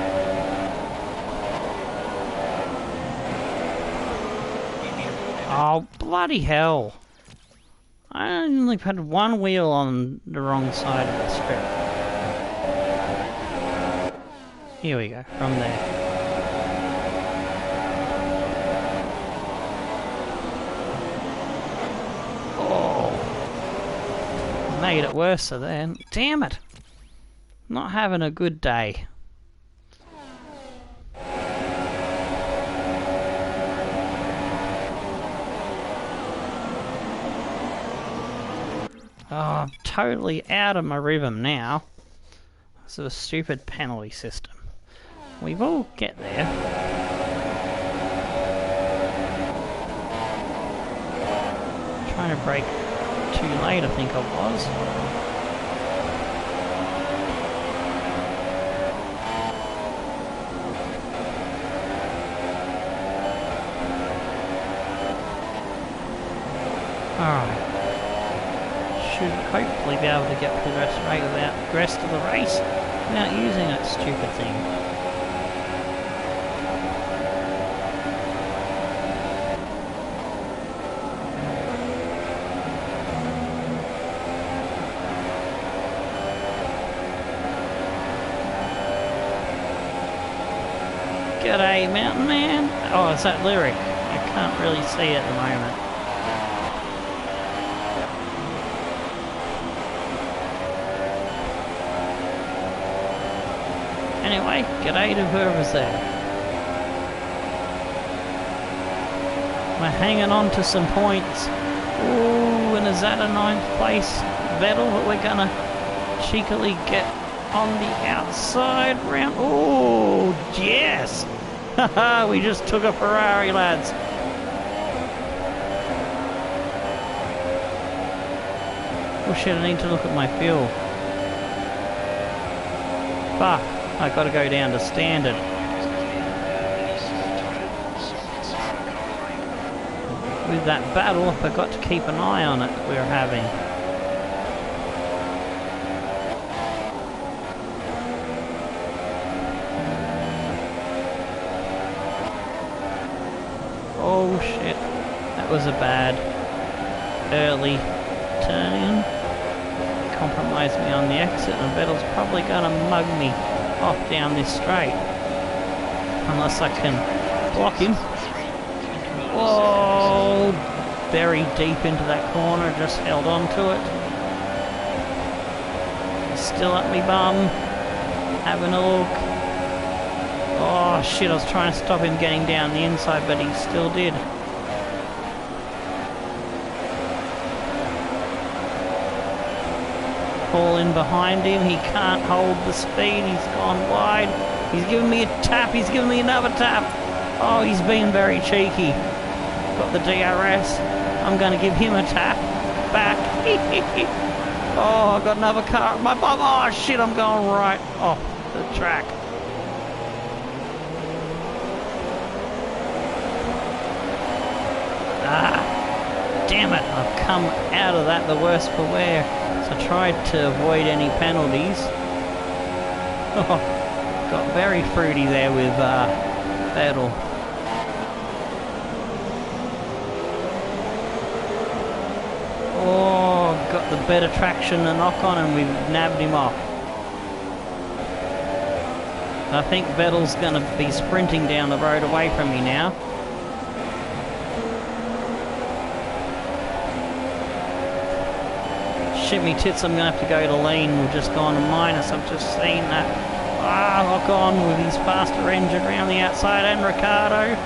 Oh, bloody hell. I only had one wheel on the wrong side of the strip. Here we go, from there. Oh. Made it worse then. Damn it. Not having a good day. Oh, I'm totally out of my rhythm now. This is a stupid penalty system. We will get there. Trying to brake too late, I think I was. Alright. Should hopefully be able to get through the rest of the race without using that stupid thing. G'day, Mountain Man. Oh, it's that lyric. I can't really see it at the moment. Anyway, g'day to whoever's there. We're hanging on to some points. Ooh, and is that a 9th place battle that we're gonna cheekily get on the outside round? Oh, yes! Haha, we just took a Ferrari, lads. Oh shit, I need to look at my fuel. Fuck. I've got to go down to standard. With that battle, I forgot to keep an eye on it we were having. Oh shit, that was a bad early turn-in. Compromised me on the exit, and Vettel's probably going to mug me off down this straight. Unless I can block him. Whoa! Very deep into that corner, just held on to it. He's still at me bum. having a look. Oh shit, I was trying to stop him getting down the inside, but he still did. Fall in behind him, he can't hold the speed, he's gone wide. He's giving me a tap, he's giving me another tap. Oh, he's being very cheeky. Got the DRS. I'm going to give him a tap back. Oh, I got another car at my bum. Oh shit, I'm going right off the track. Ah, damn it, I've come out of that the worse for wear. So I tried to avoid any penalties. Oh, got very fruity there with Vettel. Oh, got the better traction than Ocon and we've nabbed him off. I think Vettel's going to be sprinting down the road away from me now. Shit me tits, I'm going to have to go to lean. We've just gone to minus, I've just seen that. Ah, Ocon with his faster engine around the outside and Ricciardo.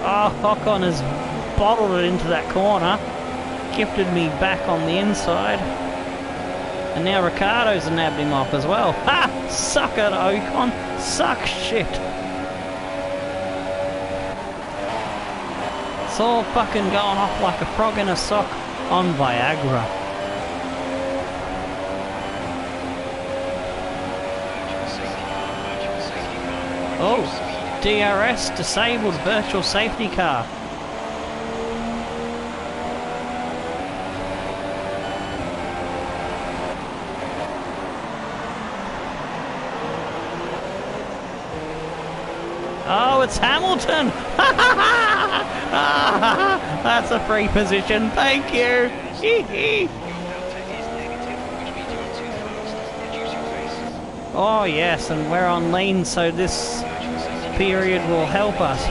Oh, Ocon has bottled it into that corner, gifted me back on the inside, and now Ricciardo's nabbed him off as well. Ha! Suck it, Ocon! Suck shit! It's all fucking going off like a frog in a sock on Viagra. Oh, DRS disabled virtual safety car. Oh, it's Hamilton! That's a free position, thank you! Oh yes, and we're on lean, so this period will help us.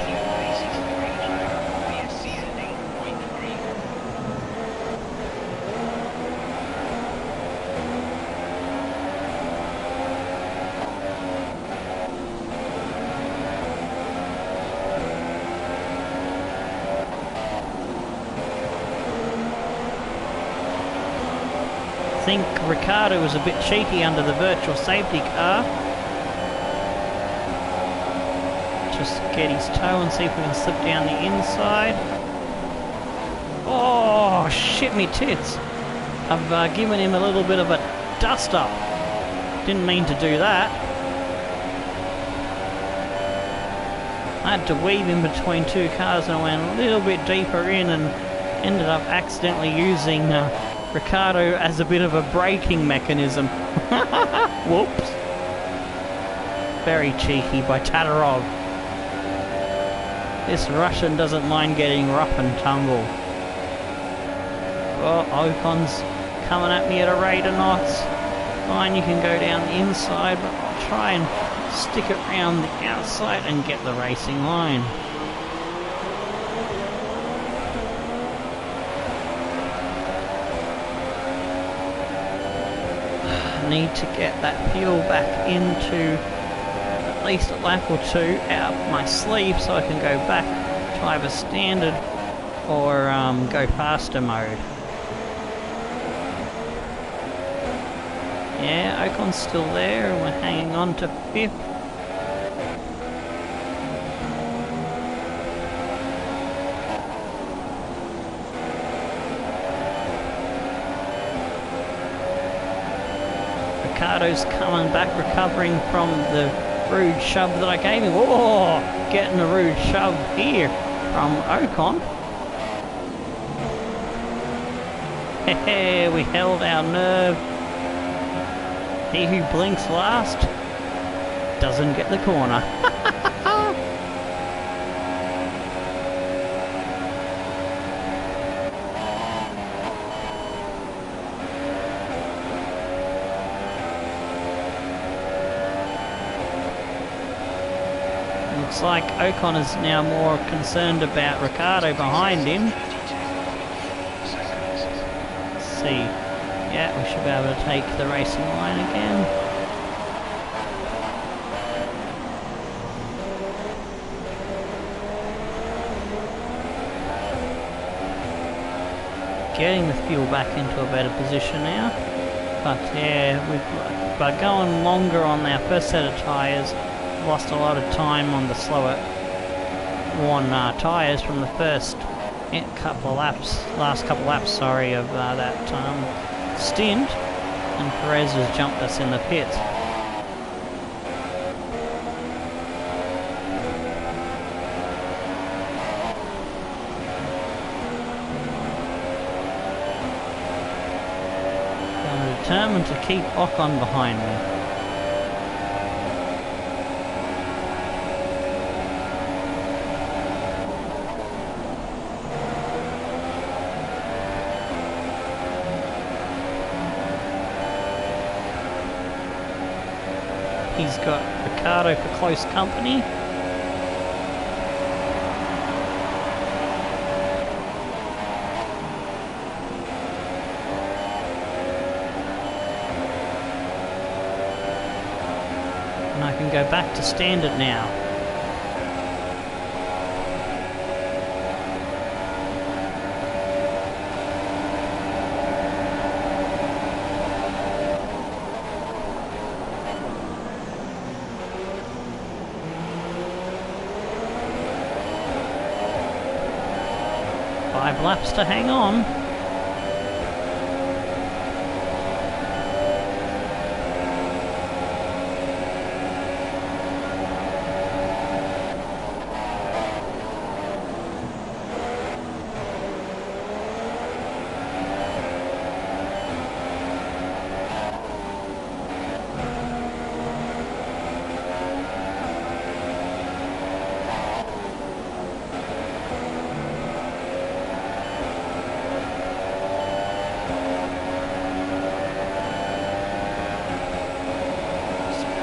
I think Ricciardo was a bit cheeky under the virtual safety car. Just get his toe and see if we can slip down the inside. Oh, shit me tits. I've given him a little bit of a dust up. Didn't mean to do that. I had to weave in between two cars and I went a little bit deeper in and ended up accidentally using Ricciardo as a bit of a braking mechanism. Whoops. Very cheeky by Tatarov. This Russian doesn't mind getting rough and tumble. Well, Ocon's coming at me at a rate of knots. Fine, you can go down the inside, but I'll try and stick it around the outside and get the racing line. Need to get that fuel back into at least a lap or two out of my sleeve so I can go back to either standard or go faster mode. Yeah, Ocon's still there and we're hanging on to 5th. Ricciardo's coming back, recovering from the rude shove that I gave him. Oh, getting a rude shove here from Ocon. Hey, we held our nerve. He who blinks last doesn't get the corner. Looks like Ocon is now more concerned about Ricciardo behind him. Let's see. Yeah, we should be able to take the racing line again. Getting the fuel back into a better position now. But yeah, by going longer on our first set of tyres, lost a lot of time on the slower worn tyres from the first last couple of laps, sorry, of that stint, and Perez has jumped us in the pits. I'm determined to keep Ocon behind me. He's got Ricardo for close company. And I can go back to standard now. Laps to hang on.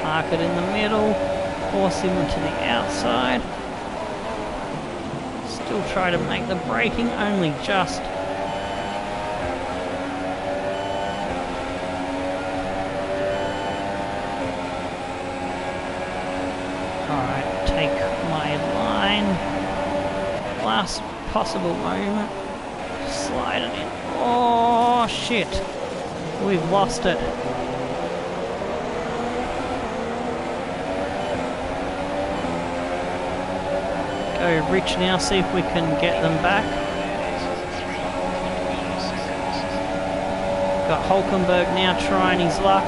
Park it in the middle, force him to the outside. Still try to make the braking only just. Alright, take my line. Last possible moment. Slide it in. Oh shit! We've lost it. Go Rich now, see if we can get them back. Got Hulkenberg now trying his luck.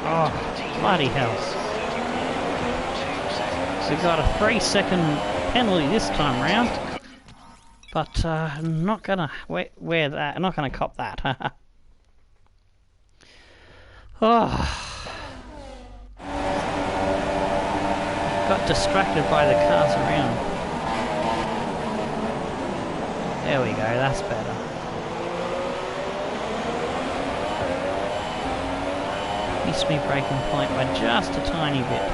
Oh, bloody hell. We got a 3-second penalty this time round. But I'm not gonna wear that, I'm not gonna cop that. Oh. Got distracted by the cars around. There we go, that's better. Missed me braking point by just a tiny bit.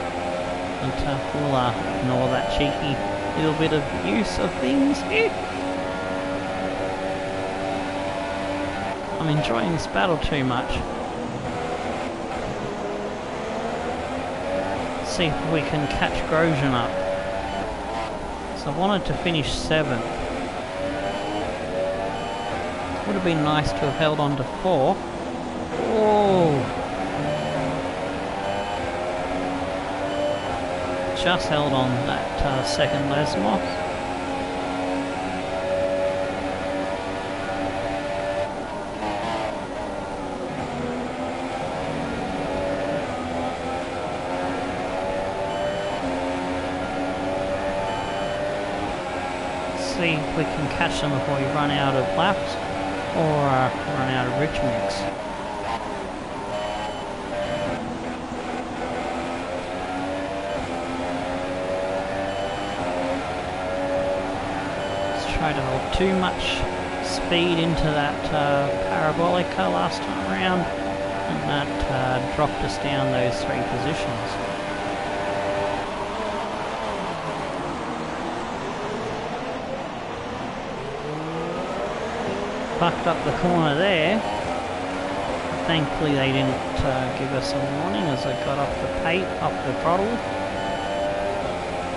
But we'll ignore that cheeky little bit of use of things. I'm enjoying this battle too much. See if we can catch Grosjean up. So I wanted to finish 7th. Would have been nice to have held on to 4. Oh! Just held on that second Lesmos. See if we can catch them before we run out of laps or run out of rich mix. Let's try to hold too much speed into that parabolica last time around, and that dropped us down those 3 positions. fucked up the corner there. Thankfully they didn't give us a warning as I got off the throttle,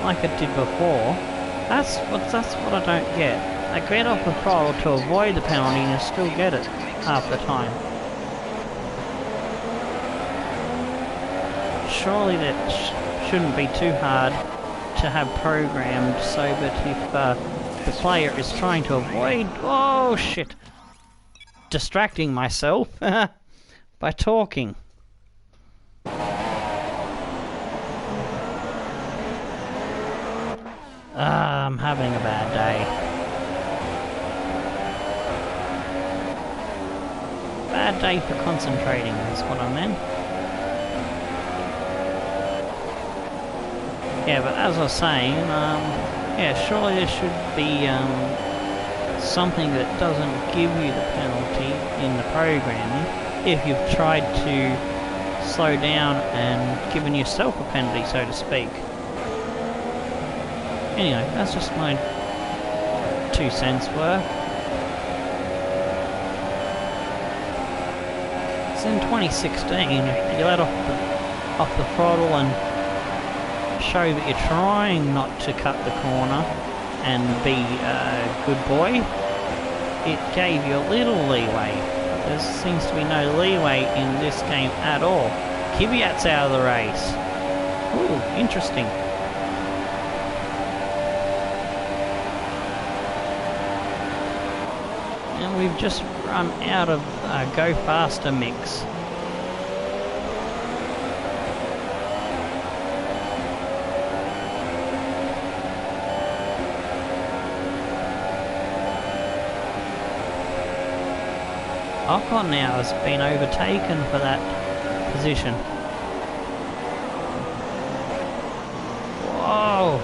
like it did before. That's what I don't get. I get off the throttle to avoid the penalty and still get it half the time. Surely that shouldn't be too hard to have programmed so that if the player is trying to avoid... Oh shit! Distracting myself by talking. I'm having a bad day. Bad day for concentrating is what I meant. Yeah, but as I was saying, yeah, surely there should be something that doesn't give you the penalty in the programming if you've tried to slow down and given yourself a penalty, so to speak. Anyway, that's just my 2 cents worth. It's in 2016, you let off the throttle and show that you're trying not to cut the corner and be a good boy, it gave you a little leeway. There seems to be no leeway in this game at all. Kvyat's out of the race. Ooh, interesting. And we've just run out of Go Faster mix. Ocon now has been overtaken for that position. Whoa!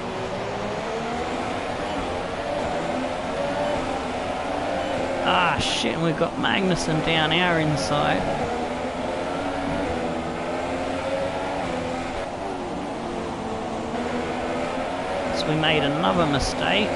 Ah shit, we've got Magnussen down our inside. So we made another mistake.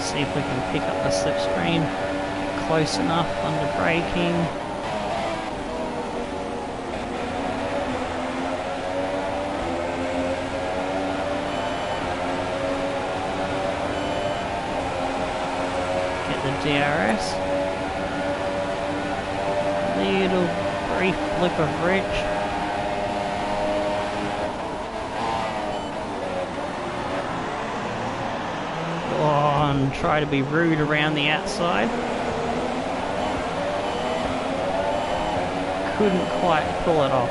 See if we can pick up the slipstream close enough under braking. Get the DRS. Little brief blip of rich. And try to be rude around the outside. Couldn't quite pull it off.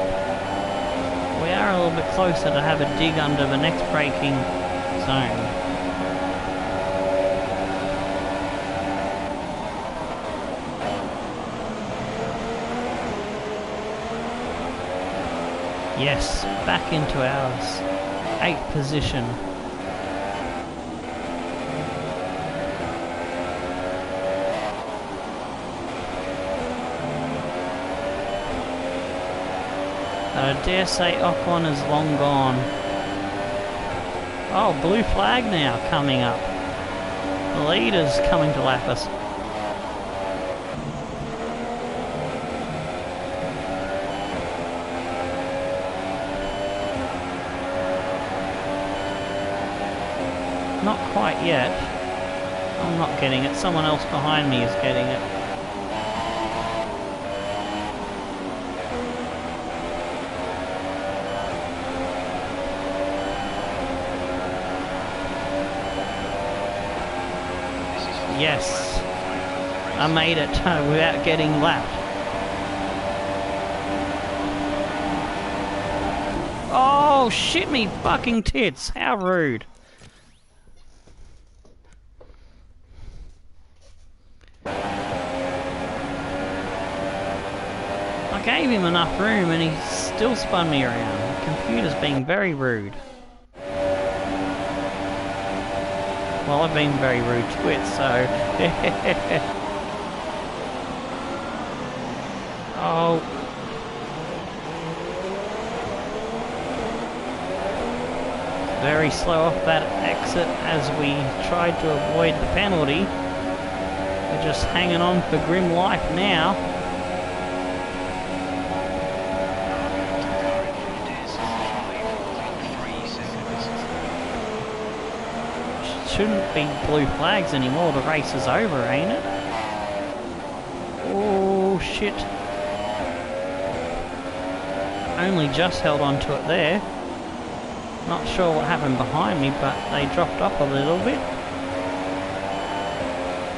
We are a little bit closer to have a dig under the next braking zone. Yes, back into ours. 8th position. I dare say Ocon is long gone. Oh, blue flag now coming up. The leader's coming to lap us. Not quite yet. I'm not getting it. Someone else behind me is getting it. Yes, I made it without getting lapped. Oh, shit me fucking tits. How rude. I gave him enough room and he still spun me around. The computer's being very rude. Well, I've been very rude to it, so... Oh. Very slow off that exit as we tried to avoid the penalty. We're just hanging on for grim life now. Shouldn't be blue flags anymore, the race is over, ain't it? Oh shit. Only just held on to it there. Not sure what happened behind me, but they dropped off a little bit.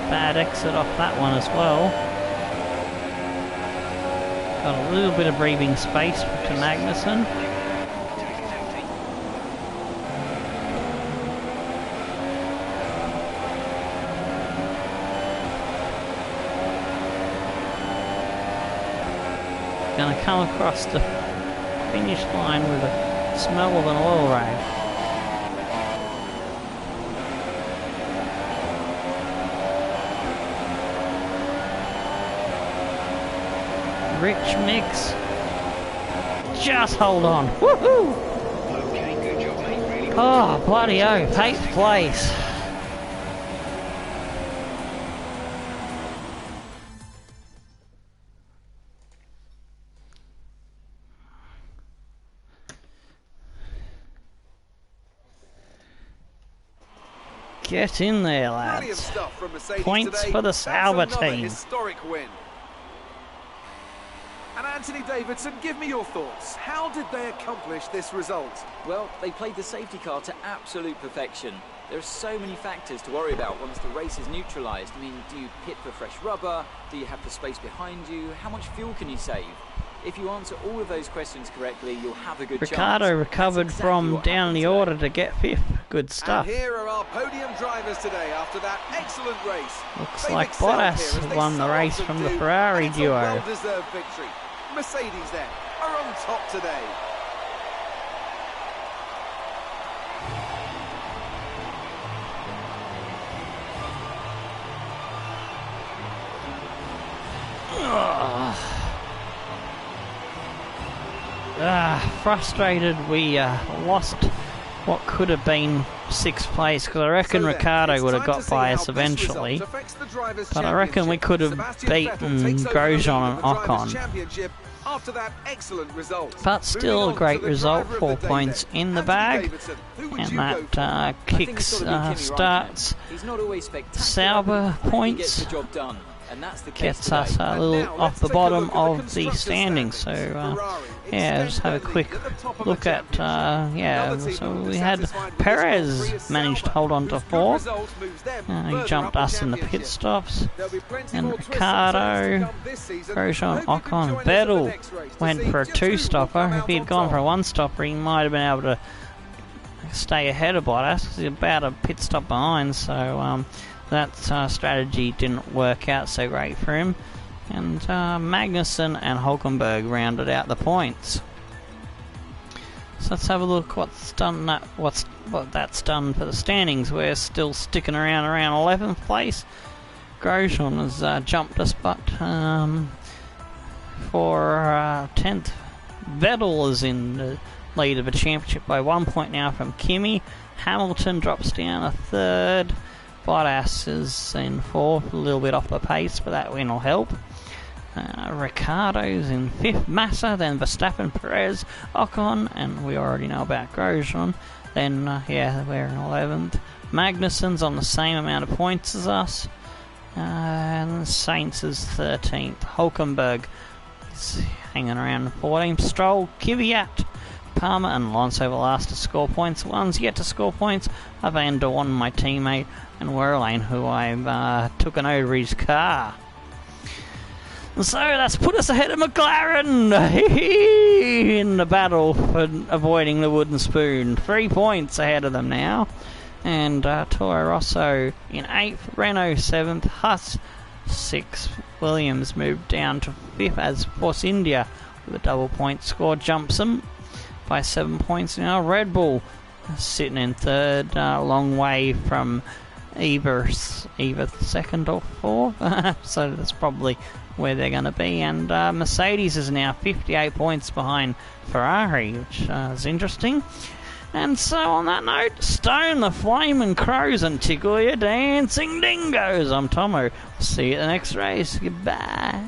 Bad exit off that one as well. Got a little bit of breathing space to Magnussen. Gonna come across the finish line with a smell of an oil rag. Rich mix. Just hold on. Woohoo! Okay, good job, mate. Really Oh, bloody oath. 8th place. Get in there, Brilliant lads. stuff from Mercedes Points today. for the That's Sauber another team. historic win. And Anthony Davidson, give me your thoughts. How did they accomplish this result? Well, they played the safety car to absolute perfection. There are so many factors to worry about once the race is neutralised. I mean, do you pit for fresh rubber? Do you have the space behind you? How much fuel can you save? If you answer all of those questions correctly, you'll have a good chance. Ricardo recovered That's exactly from what down happened the today. order to get 5th. Good stuff. And here are our podium drivers today after that excellent race. Looks They've like excelled Bottas here, as they won the so race often from the do, Ferrari and it's duo. a well-deserved victory. Mercedes then are on top today. Frustrated we lost what could have been 6th place, because I reckon Ricardo would have got by us eventually. But I reckon we could have beaten Grosjean and Ocon. After that excellent result. But still a great result, 4 points in the bag, and that kicks starts He's not always spectacular, Sauber but he points. gets the job done. And that's the case Gets today. us a little off the bottom of the standings. So yeah, just have a quick look at so we had Perez managed to hold on to 4th. He jumped us in the pit stops, and Ricardo, Grosjean, Ocon, Vettel went for a 2-stopper. If he had gone for a 1-stopper, he might have been able to stay ahead of Bottas, because he's about a pit stop behind. So that strategy didn't work out so great for him, and Magnussen and Hulkenberg rounded out the points. So let's have a look what that's done for the standings. We're still sticking around 11th place. Grosjean has jumped us, but for 10th, Vettel is in the lead of the championship by 1 point now from Kimi. Hamilton drops down a 3rd. Bottas is in 4th, a little bit off the pace, but that win will help. Ricardo's in 5th, Massa, then Verstappen, Perez, Ocon, and we already know about Grosjean. Then, we're in 11th. Magnussen's on the same amount of points as us, and Sainz is 13th. Hulkenberg is hanging around 14th. Stroll, Kvyat, Palmer and Alonso the last to score points. One's yet to score points are Van Dorn, my teammate, and Werlein, who I took an over his car. And so that's put us ahead of McLaren in the battle for avoiding the wooden spoon. 3 points ahead of them now. And Toro Rosso in 8th, Renault 7th, Haas 6th, Williams moved down to 5th as Force India with a double point score jumps them by 7 points now. Red Bull sitting in 3rd, a long way from either second or fourth. So that's probably where they're going to be. And Mercedes is now 58 points behind Ferrari, which is interesting. And so on that note, stone the flaming crows and tickle your dancing dingoes. I'm Tomo. See you at the next race. Goodbye.